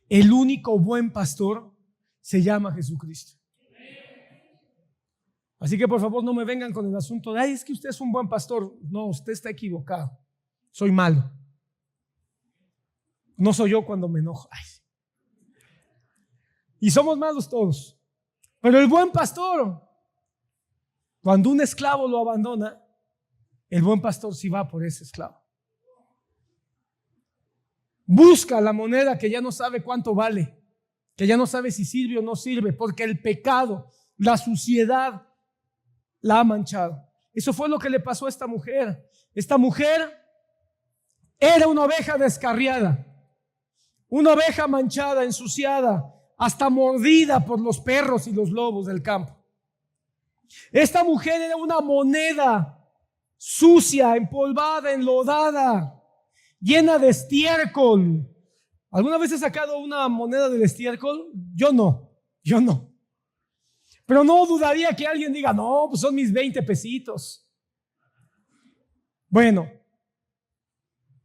El único buen pastor se llama Jesucristo. Así que por favor no me vengan con el asunto de, ay, es que usted es un buen pastor. No, usted está equivocado. Soy malo. No soy yo cuando me enojo. Ay. Y somos malos todos. Pero el buen pastor, cuando un esclavo lo abandona, el buen pastor sí va por ese esclavo. Busca la moneda que ya no sabe cuánto vale, que ya no sabe si sirve o no sirve, porque el pecado, la suciedad, la ha manchado. Eso fue lo que le pasó a esta mujer. Esta mujer era una oveja descarriada, una oveja manchada, ensuciada, hasta mordida por los perros y los lobos del campo. Esta mujer era una moneda sucia, empolvada, enlodada, llena de estiércol. ¿Alguna vez he sacado una moneda del estiércol? Yo no. Pero no dudaría que alguien diga, no, pues son mis 20 pesitos. Bueno,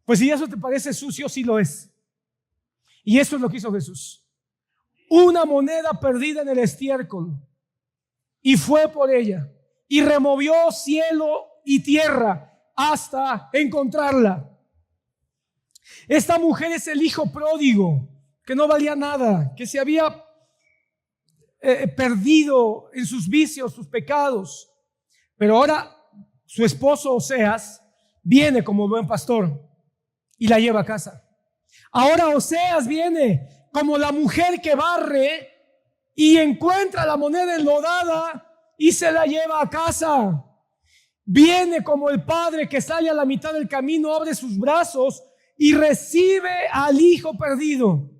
pues si eso te parece sucio, sí lo es. Y eso es lo que hizo Jesús. Una moneda perdida en el estiércol. Y fue por ella. Y removió cielo y tierra hasta encontrarla. Esta mujer es el hijo pródigo, que no valía nada, que se había perdido en sus vicios, sus pecados. Pero ahora su esposo Oseas viene como buen pastor y la lleva a casa. Ahora Oseas viene como la mujer que barre y encuentra la moneda enlodada y se la lleva a casa. Viene como el padre que sale a la mitad del camino, abre sus brazos y recibe al hijo perdido.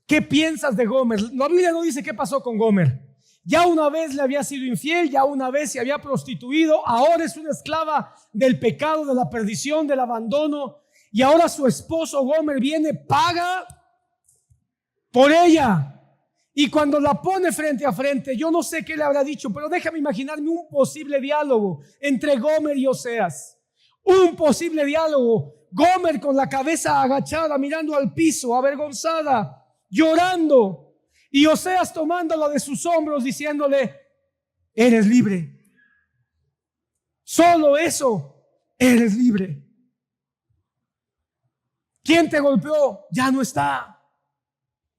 ¿Qué piensas de Gomer? La Biblia no dice qué pasó con Gomer. Ya una vez le había sido infiel, ya una vez se había prostituido, ahora es una esclava del pecado, de la perdición, del abandono. Y ahora su esposo Gomer viene, paga por ella. Y cuando la pone frente a frente, yo no sé qué le habrá dicho, pero déjame imaginarme un posible diálogo entre Gomer y Oseas. Un posible diálogo. Gomer con la cabeza agachada, mirando al piso, avergonzada, llorando. Y Oseas tomándola de sus hombros, diciéndole, eres libre. Solo eso, eres libre. ¿Quién te golpeó? Ya no está.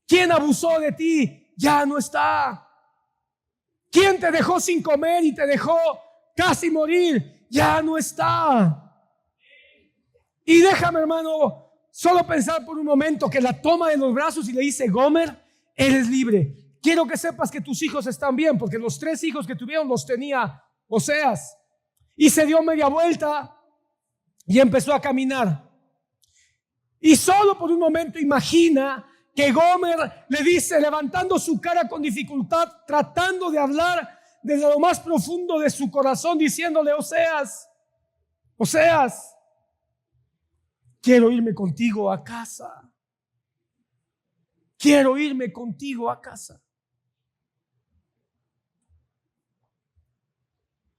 ¿Quién abusó de ti? Ya no está. ¿Quién te dejó sin comer y te dejó casi morir? Ya no está. Y déjame, hermano, solo pensar por un momento que la toma de los brazos y le dice, Gomer, eres libre. Quiero que sepas que tus hijos están bien, porque los 3 hijos que tuvieron los tenía Oseas. Y se dio media vuelta y empezó a caminar. Y solo por un momento imagina que Gomer le dice, levantando su cara con dificultad, tratando de hablar desde lo más profundo de su corazón, diciéndole, Oseas, quiero irme contigo a casa. Quiero irme contigo a casa.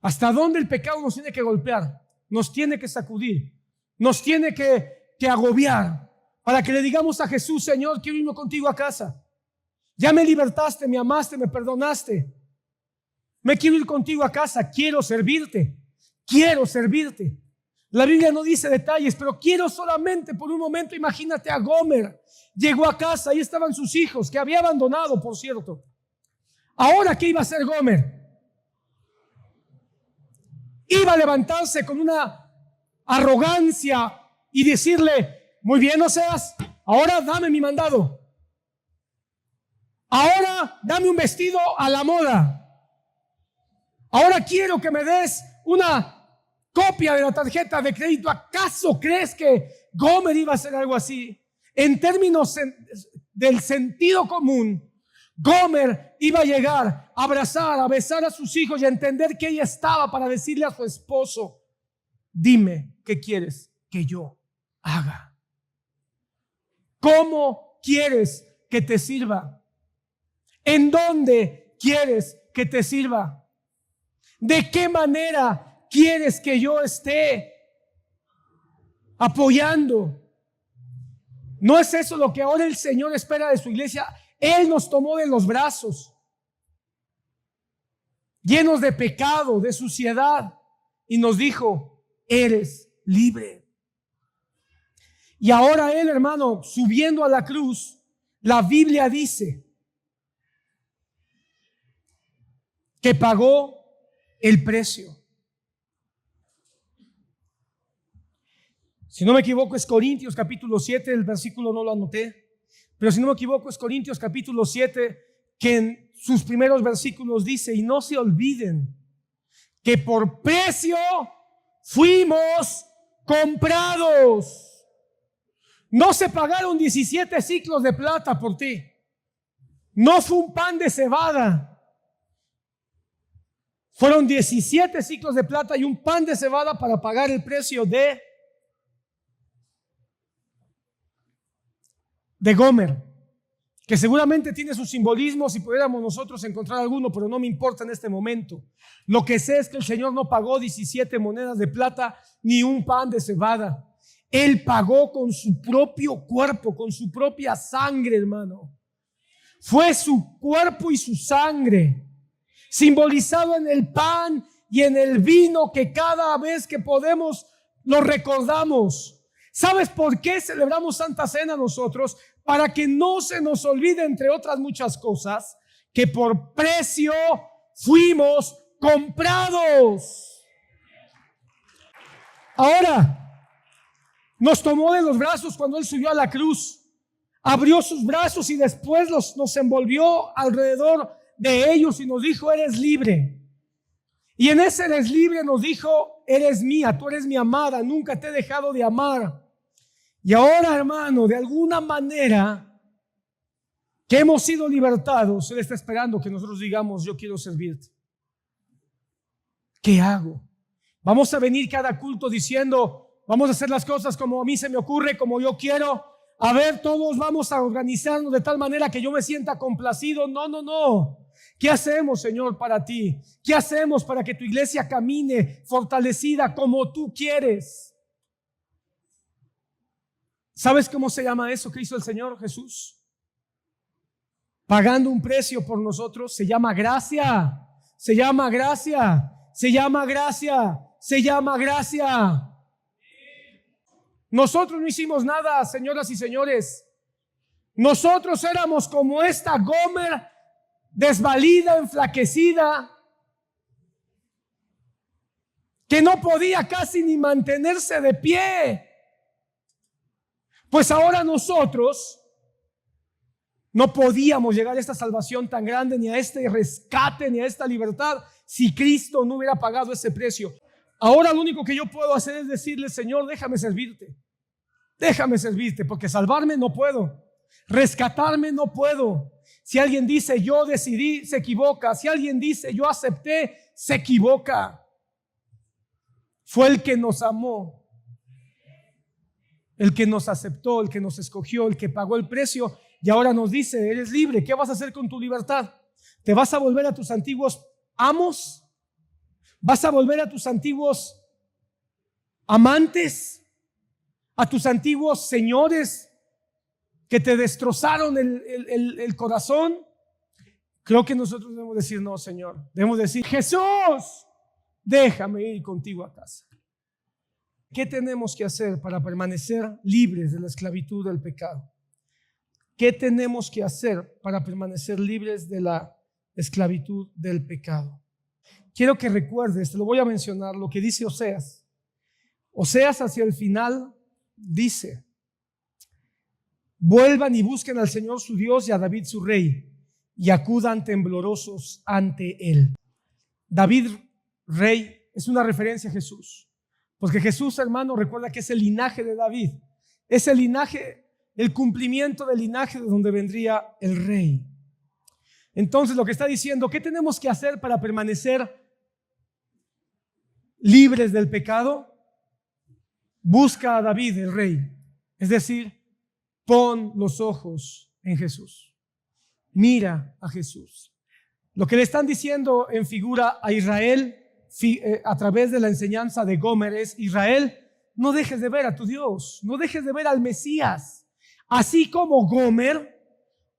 ¿Hasta dónde el pecado nos tiene que golpear? Nos tiene que sacudir. Nos tiene que agobiar para que le digamos a Jesús, Señor, quiero irme contigo a casa. Ya me libertaste, me amaste, me perdonaste. Me quiero ir contigo a casa. Quiero servirte. La Biblia no dice detalles, pero quiero solamente por un momento, imagínate a Gomer. Llegó a casa, ahí estaban sus hijos, que había abandonado, por cierto. Ahora, ¿qué iba a hacer Gomer? Iba a levantarse con una arrogancia y decirle, muy bien, Oseas, ahora dame mi mandado. Ahora dame un vestido a la moda. Ahora quiero que me des una copia de la tarjeta de crédito. ¿Acaso crees que Gomer iba a hacer algo así? En términos del sentido común, Gomer iba a llegar, a abrazar, a besar a sus hijos y a entender que ella estaba para decirle a su esposo: dime, ¿qué quieres que yo haga? ¿Cómo quieres que te sirva? ¿En dónde quieres que te sirva? ¿De qué manera quieres que yo esté apoyando? ¿No es eso lo que ahora el Señor espera de su iglesia? Él nos tomó de los brazos, llenos de pecado, de suciedad, y nos dijo: eres libre. Y ahora Él, hermano, subiendo a la cruz, la Biblia dice que pagó el precio. Si no me equivoco, es Corintios capítulo 7, el versículo no lo anoté, pero si no me equivoco es Corintios capítulo 7, que en sus primeros versículos dice: y no se olviden que por precio fuimos comprados. No se pagaron 17 ciclos de plata por ti. No fue un pan de cebada. Fueron 17 ciclos de plata y un pan de cebada para pagar el precio de Gomer, que seguramente tiene sus simbolismos y pudiéramos nosotros encontrar alguno, pero no me importa en este momento. Lo que sé es que el Señor no pagó 17 monedas de plata ni un pan de cebada. Él pagó con su propio cuerpo, con su propia sangre, hermano. Fue su cuerpo y su sangre, simbolizado en el pan y en el vino, que cada vez que podemos lo recordamos. ¿Sabes por qué celebramos Santa Cena nosotros? Para que no se nos olvide, entre otras muchas cosas, que por precio fuimos comprados. Ahora, nos tomó de los brazos cuando Él subió a la cruz. Abrió sus brazos y después nos envolvió alrededor de ellos y nos dijo: eres libre. Y en ese eres libre nos dijo: eres mía, tú eres mi amada, nunca te he dejado de amar. Y ahora, hermano, de alguna manera que hemos sido libertados, Él está esperando que nosotros digamos: yo quiero servirte. ¿Qué hago? Vamos a venir cada culto diciendo: vamos a hacer las cosas como a mí se me ocurre, como yo quiero. A ver, todos vamos a organizarnos de tal manera que yo me sienta complacido. No. ¿Qué hacemos, Señor, para ti? ¿Qué hacemos para que tu iglesia camine fortalecida como tú quieres? ¿Sabes cómo se llama eso que hizo el Señor Jesús? Pagando un precio por nosotros. Se llama gracia. Se llama gracia. Se llama gracia. Se llama gracia. Nosotros no hicimos nada, señoras y señores. Nosotros éramos como esta Gomer, desvalida, enflaquecida, que no podía casi ni mantenerse de pie. Pues ahora nosotros no podíamos llegar a esta salvación tan grande, ni a este rescate, ni a esta libertad, si Cristo no hubiera pagado ese precio. Ahora lo único que yo puedo hacer es decirle: Señor, déjame servirte. Déjame servirte, porque salvarme no puedo. Rescatarme no puedo. Si alguien dice yo decidí, se equivoca. Si alguien dice yo acepté, se equivoca. Fue el que nos amó, el que nos aceptó, el que nos escogió, el que pagó el precio, y ahora nos dice: eres libre. ¿Qué vas a hacer con tu libertad? ¿Te vas a volver a tus antiguos amos? ¿Vas a volver a tus antiguos amantes? ¿A tus antiguos señores que te destrozaron el corazón? Creo que nosotros debemos decir: no, Señor. Debemos decir: Jesús, déjame ir contigo a casa. ¿Qué tenemos que hacer para permanecer libres de la esclavitud del pecado? ¿Qué tenemos que hacer para permanecer libres de la esclavitud del pecado? Quiero que recuerdes, te lo voy a mencionar, lo que dice Oseas. Oseas, hacia el final, dice: vuelvan y busquen al Señor su Dios y a David su rey, y acudan temblorosos ante Él. David, rey, es una referencia a Jesús. Porque Jesús, hermano, recuerda que es el linaje de David. Es el linaje, el cumplimiento del linaje de donde vendría el rey. Entonces, lo que está diciendo, ¿qué tenemos que hacer para permanecer libres del pecado? Busca a David, el rey. Es decir, pon los ojos en Jesús. Mira a Jesús. Lo que le están diciendo en figura a Israel a través de la enseñanza de Gomer es: Israel, no dejes de ver a tu Dios, no dejes de ver al Mesías. Así como Gomer,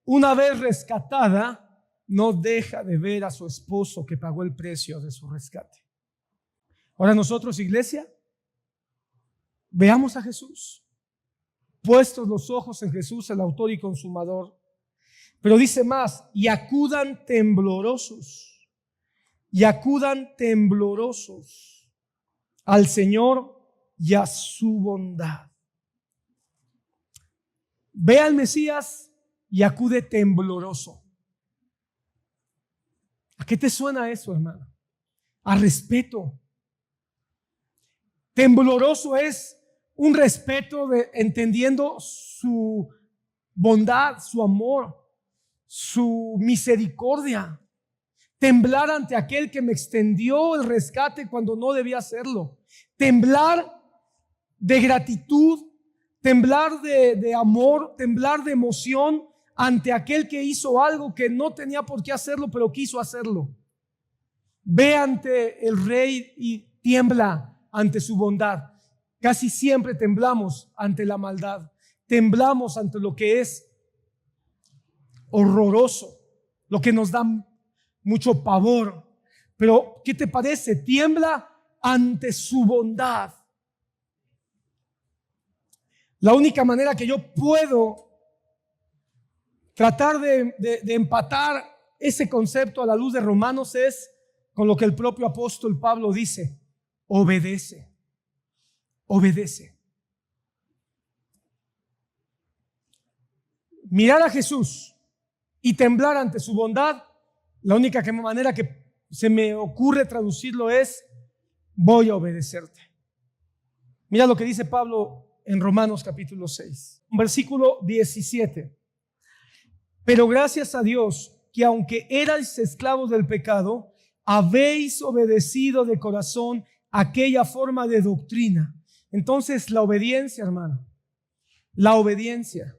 una vez rescatada, no deja de ver a su esposo que pagó el precio de su rescate. Ahora nosotros, iglesia, veamos a Jesús, puestos los ojos en Jesús, el autor y consumador. Pero dice más: y acudan temblorosos al Señor y a su bondad. Ve al Mesías y acude tembloroso. ¿A qué te suena eso, hermano? A respeto. Tembloroso es un respeto entendiendo su bondad, su amor, su misericordia. Temblar ante aquel que me extendió el rescate cuando no debía hacerlo. Temblar de gratitud, temblar de amor, temblar de emoción ante aquel que hizo algo que no tenía por qué hacerlo, pero quiso hacerlo. Ve ante el rey y tiembla ante su bondad. Casi siempre temblamos ante la maldad. Temblamos ante lo que es horroroso, lo que nos da mucho pavor. Pero, ¿qué te parece? Tiembla ante su bondad. La única manera que yo puedo tratar de empatar ese concepto a la luz de Romanos es con lo que el propio apóstol Pablo dice: obedece, obedece. Mirar a Jesús y temblar ante su bondad, la única manera que se me ocurre traducirlo es: voy a obedecerte. Mira lo que dice Pablo en Romanos capítulo 6, versículo 17. Pero gracias a Dios que aunque erais esclavos del pecado, habéis obedecido de corazón aquella forma de doctrina. Entonces la obediencia, hermano, la obediencia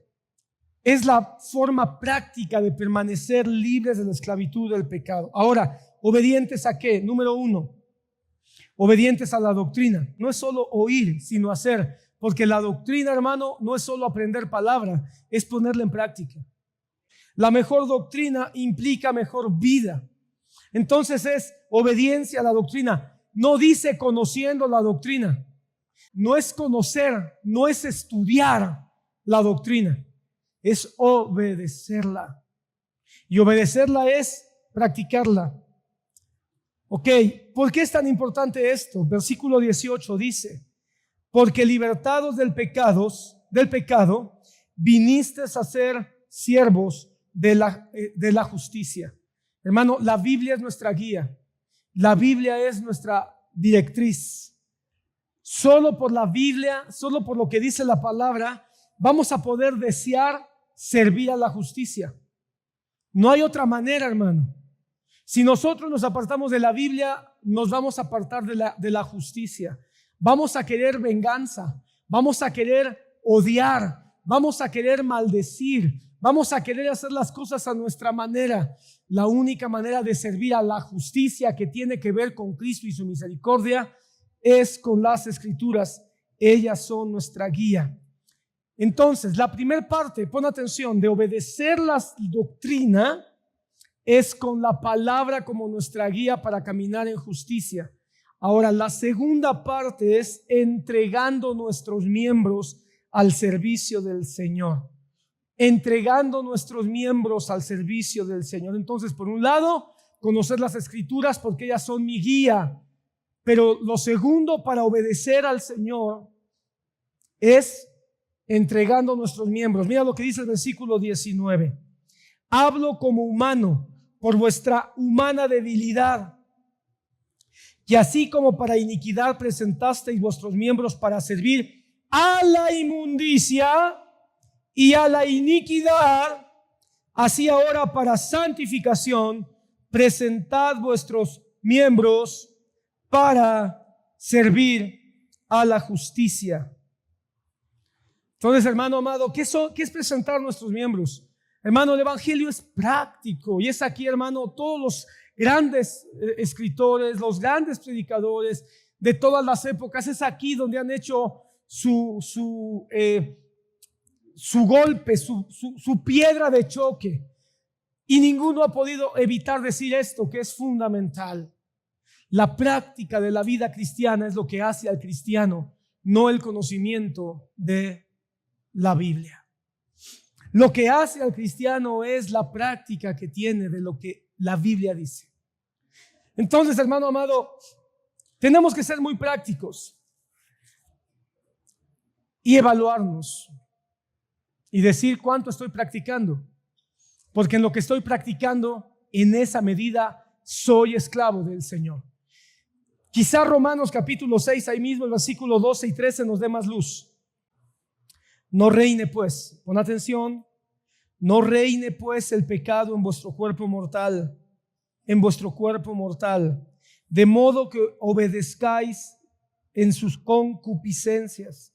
es la forma práctica de permanecer libres de la esclavitud del pecado. Ahora, ¿obedientes a qué? Número 1, obedientes a la doctrina. No es solo oír, sino hacer. Porque la doctrina, hermano, no es solo aprender palabra, es ponerla en práctica. La mejor doctrina implica mejor vida. Entonces es obediencia a la doctrina. No dice conociendo la doctrina. No es conocer, no es estudiar la doctrina. Es obedecerla. Y obedecerla es practicarla. Ok, ¿por qué es tan importante esto? Versículo 18 dice: porque libertados del pecado, viniste a ser siervos de la justicia. Hermano, la Biblia es nuestra guía. La Biblia es nuestra directriz. Solo por la Biblia, solo por lo que dice la palabra, vamos a poder desear servir a la justicia. No hay otra manera, hermano. Si nosotros nos apartamos de la Biblia, nos vamos a apartar de la justicia. Vamos a querer venganza, vamos a querer odiar, vamos a querer maldecir, vamos a querer hacer las cosas a nuestra manera. La única manera de servir a la justicia que tiene que ver con Cristo y su misericordia es con las Escrituras. Ellas son nuestra guía. Entonces, la primera parte, pon atención, de obedecer la doctrina es con la palabra como nuestra guía para caminar en justicia. Ahora, la segunda parte es entregando nuestros miembros al servicio del Señor. Entregando nuestros miembros al servicio del Señor. Entonces, por un lado, conocer las Escrituras porque ellas son mi guía. Pero lo segundo, para obedecer al Señor, es entregando nuestros miembros. Mira lo que dice el versículo 19. Hablo como humano por vuestra humana debilidad. que así como para iniquidad presentasteis vuestros miembros para servir a la inmundicia y a la iniquidad, así ahora para santificación presentad vuestros miembros para servir a la justicia. Entonces, hermano amado, ¿qué es presentar nuestros miembros? Hermano, el evangelio es práctico y es aquí, hermano, todos los grandes escritores, los grandes predicadores de todas las épocas, es aquí donde han hecho su golpe, su piedra de choque. Y ninguno ha podido evitar decir esto, que es fundamental. La práctica de la vida cristiana es lo que hace al cristiano, no el conocimiento de la Biblia. Lo que hace al cristiano es la práctica que tiene de lo que la Biblia dice. Entonces, hermano amado, tenemos que ser muy prácticos y evaluarnos y decir cuánto estoy practicando, porque en lo que estoy practicando, en esa medida soy esclavo del Señor. Quizá Romanos capítulo 6, ahí mismo el versículo 12 y 13 nos dé más luz. No reine pues, pon atención, no reine pues el pecado en vuestro cuerpo mortal, de modo que obedezcáis en sus concupiscencias,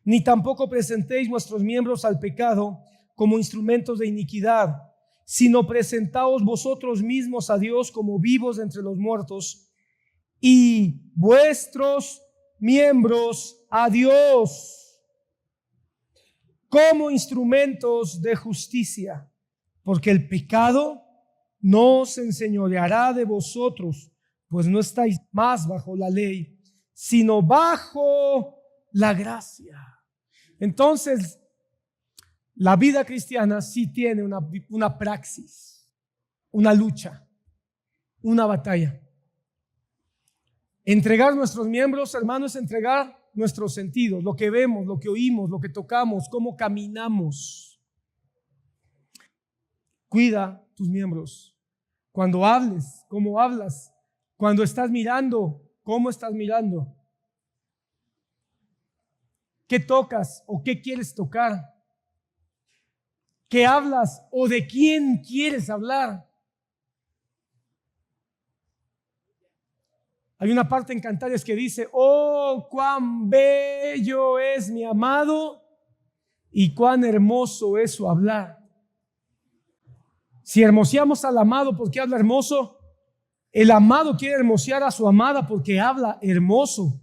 ni tampoco presentéis vuestros miembros al pecado como instrumentos de iniquidad, sino presentaos vosotros mismos a Dios como vivos entre los muertos y vuestros miembros a Dios como instrumentos de justicia, porque el pecado no se enseñoreará de vosotros, pues no estáis más bajo la ley, sino bajo la gracia. Entonces, la vida cristiana sí tiene una praxis, una lucha, una batalla. Entregar nuestros miembros, hermanos, es entregar nuestros sentidos, lo que vemos, lo que oímos, lo que tocamos, cómo caminamos. Cuida tus miembros. Cuando hables, cómo hablas. Cuando estás mirando, cómo estás mirando. ¿Qué tocas o qué quieres tocar? ¿Qué hablas o de quién quieres hablar? Hay una parte en Cantares que dice: oh, cuán bello es mi amado y cuán hermoso es su hablar. Si hermoseamos al amado porque habla hermoso, el amado quiere hermosear a su amada porque habla hermoso.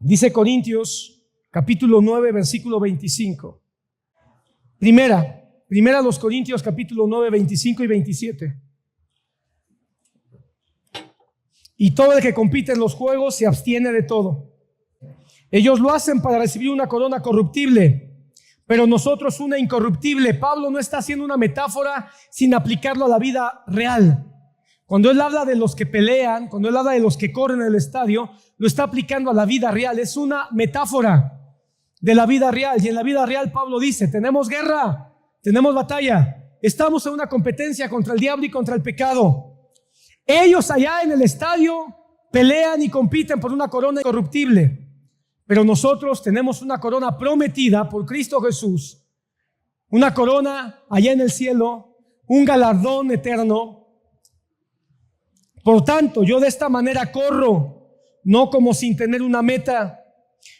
Dice Corintios capítulo 9 versículo 25. Primera los Corintios capítulo 9 25 y 27. Y todo el que compite en los juegos se abstiene de todo. Ellos lo hacen para recibir una corona corruptible, pero nosotros una incorruptible. Pablo no está haciendo una metáfora sin aplicarlo a la vida real. Cuando él habla de los que pelean, cuando él habla de los que corren en el estadio, lo está aplicando a la vida real. Es una metáfora de la vida real. Y en la vida real Pablo dice: tenemos guerra, tenemos batalla, estamos en una competencia contra el diablo y contra el pecado. Ellos allá en el estadio pelean y compiten por una corona incorruptible, pero nosotros tenemos una corona prometida por Cristo Jesús, una corona allá en el cielo, un galardón eterno. Por tanto, yo de esta manera corro, no como sin tener una meta.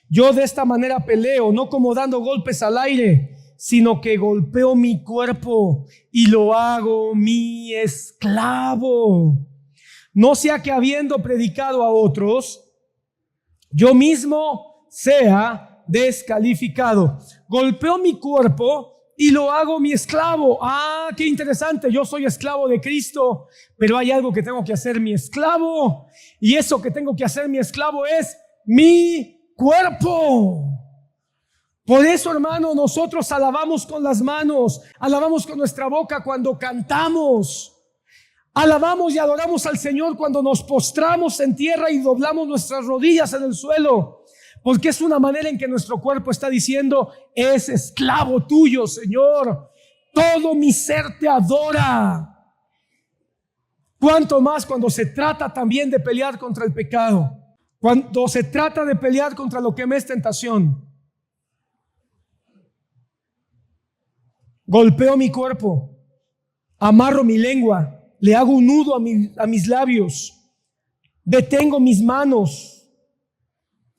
Yo de esta manera peleo, no como dando golpes al aire, sino que golpeo mi cuerpo y lo hago mi esclavo. No sea que habiendo predicado a otros, yo mismo sea descalificado. Golpeo mi cuerpo y lo hago mi esclavo. Ah, qué interesante. Yo soy esclavo de Cristo, pero hay algo que tengo que hacer mi esclavo. Y eso que tengo que hacer mi esclavo es mi cuerpo. Por eso, hermano, nosotros alabamos con las manos, alabamos con nuestra boca cuando cantamos. Alabamos y adoramos al Señor cuando nos postramos en tierra y doblamos nuestras rodillas en el suelo, porque es una manera en que nuestro cuerpo está diciendo: es esclavo tuyo, Señor, todo mi ser te adora. Cuánto más cuando se trata también de pelear contra el pecado, cuando se trata de pelear contra lo que me es tentación. Golpeo mi cuerpo, amarro mi lengua, le hago un nudo a mis labios, detengo mis manos,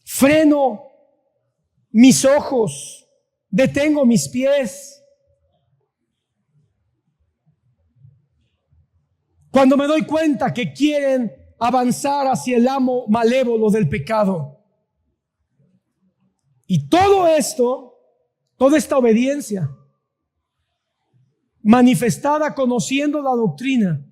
freno mis ojos, detengo mis pies. Cuando me doy cuenta que quieren avanzar hacia el amo malévolo del pecado. Y todo esto, toda esta obediencia manifestada conociendo la doctrina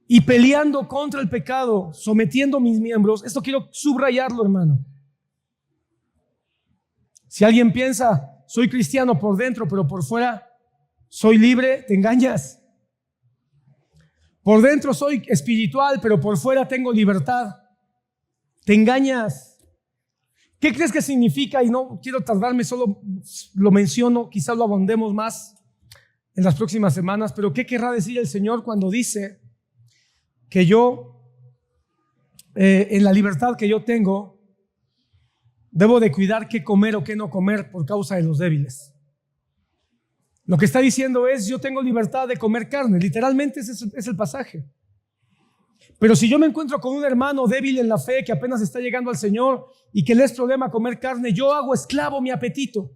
y peleando contra el pecado, sometiendo mis miembros. Esto quiero subrayarlo, hermano. Si alguien piensa, soy cristiano por dentro, pero por fuera soy libre, te engañas. Por dentro soy espiritual, pero por fuera tengo libertad. Te engañas. ¿Qué crees que significa? Y no quiero tardarme, solo lo menciono, quizás lo abondemos más en las próximas semanas, pero ¿qué querrá decir el Señor cuando dice que yo, en la libertad que yo tengo, debo de cuidar qué comer o qué no comer por causa de los débiles? Lo que está diciendo es, yo tengo libertad de comer carne. Literalmente ese es el pasaje. Pero si yo me encuentro con un hermano débil en la fe que apenas está llegando al Señor y que le es problema comer carne, yo hago esclavo mi apetito.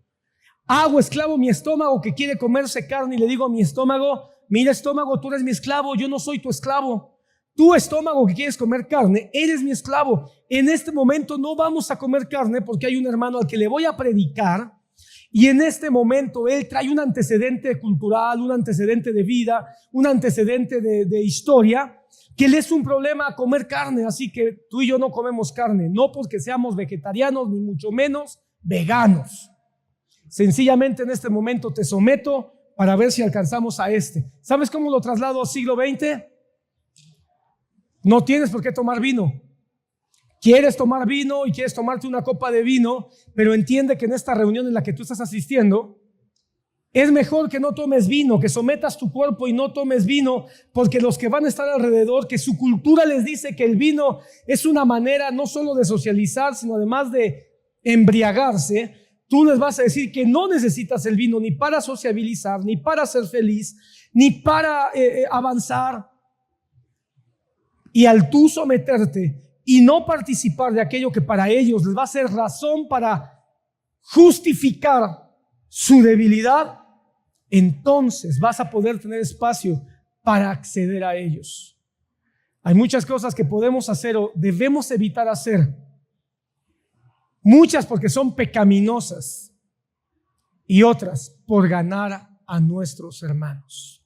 Hago esclavo mi estómago que quiere comerse carne y le digo a mi estómago, mira estómago, tú eres mi esclavo, yo no soy tu esclavo. Tú estómago que quieres comer carne, eres mi esclavo. En este momento no vamos a comer carne porque hay un hermano al que le voy a predicar. Y en este momento él trae un antecedente cultural, un antecedente de vida, un antecedente de historia, que le es un problema comer carne. Así que tú y yo no comemos carne, no porque seamos vegetarianos, ni mucho menos veganos. Sencillamente en este momento te someto para ver si alcanzamos a este. ¿Sabes cómo lo traslado al siglo XX? No tienes por qué tomar vino. Quieres tomar vino y quieres tomarte una copa de vino, pero entiende que en esta reunión en la que tú estás asistiendo, es mejor que no tomes vino, que sometas tu cuerpo y no tomes vino, porque los que van a estar alrededor, que su cultura les dice que el vino es una manera no solo de socializar, sino además de embriagarse, tú les vas a decir que no necesitas el vino ni para sociabilizar, ni para ser feliz, ni para avanzar. Y al tú someterte y no participar de aquello que para ellos les va a ser razón para justificar su debilidad, entonces vas a poder tener espacio para acceder a ellos. Hay muchas cosas que podemos hacer o debemos evitar hacer. Muchas porque son pecaminosas y otras por ganar a nuestros hermanos.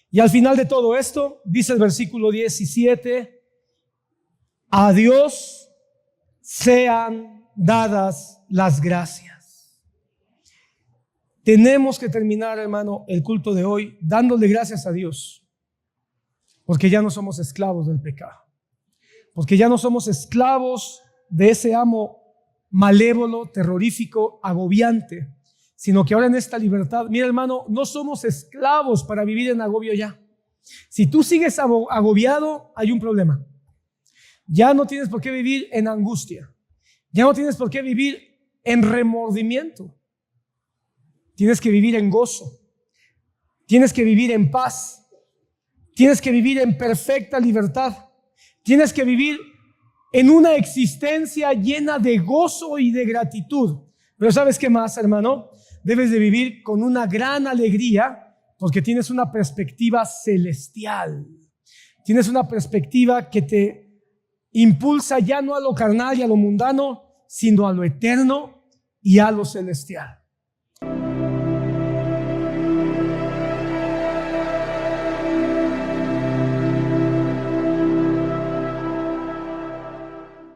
Y al final de todo esto, dice el versículo 17, a Dios sean dadas las gracias. Tenemos que terminar, hermano, el culto de hoy dándole gracias a Dios, porque ya no somos esclavos del pecado, porque ya no somos esclavos de ese amo malévolo, terrorífico, agobiante, sino que ahora en esta libertad, mira hermano, no somos esclavos para vivir en agobio ya. Si tú sigues agobiado, hay un problema. Ya no tienes por qué vivir en angustia. Ya no tienes por qué vivir en remordimiento. Tienes que vivir en gozo. Tienes que vivir en paz. Tienes que vivir en perfecta libertad. Tienes que vivir en una existencia llena de gozo y de gratitud. Pero ¿sabes qué más, hermano? Debes de vivir con una gran alegría porque tienes una perspectiva celestial. Tienes una perspectiva que te impulsa ya no a lo carnal y a lo mundano, sino a lo eterno y a lo celestial.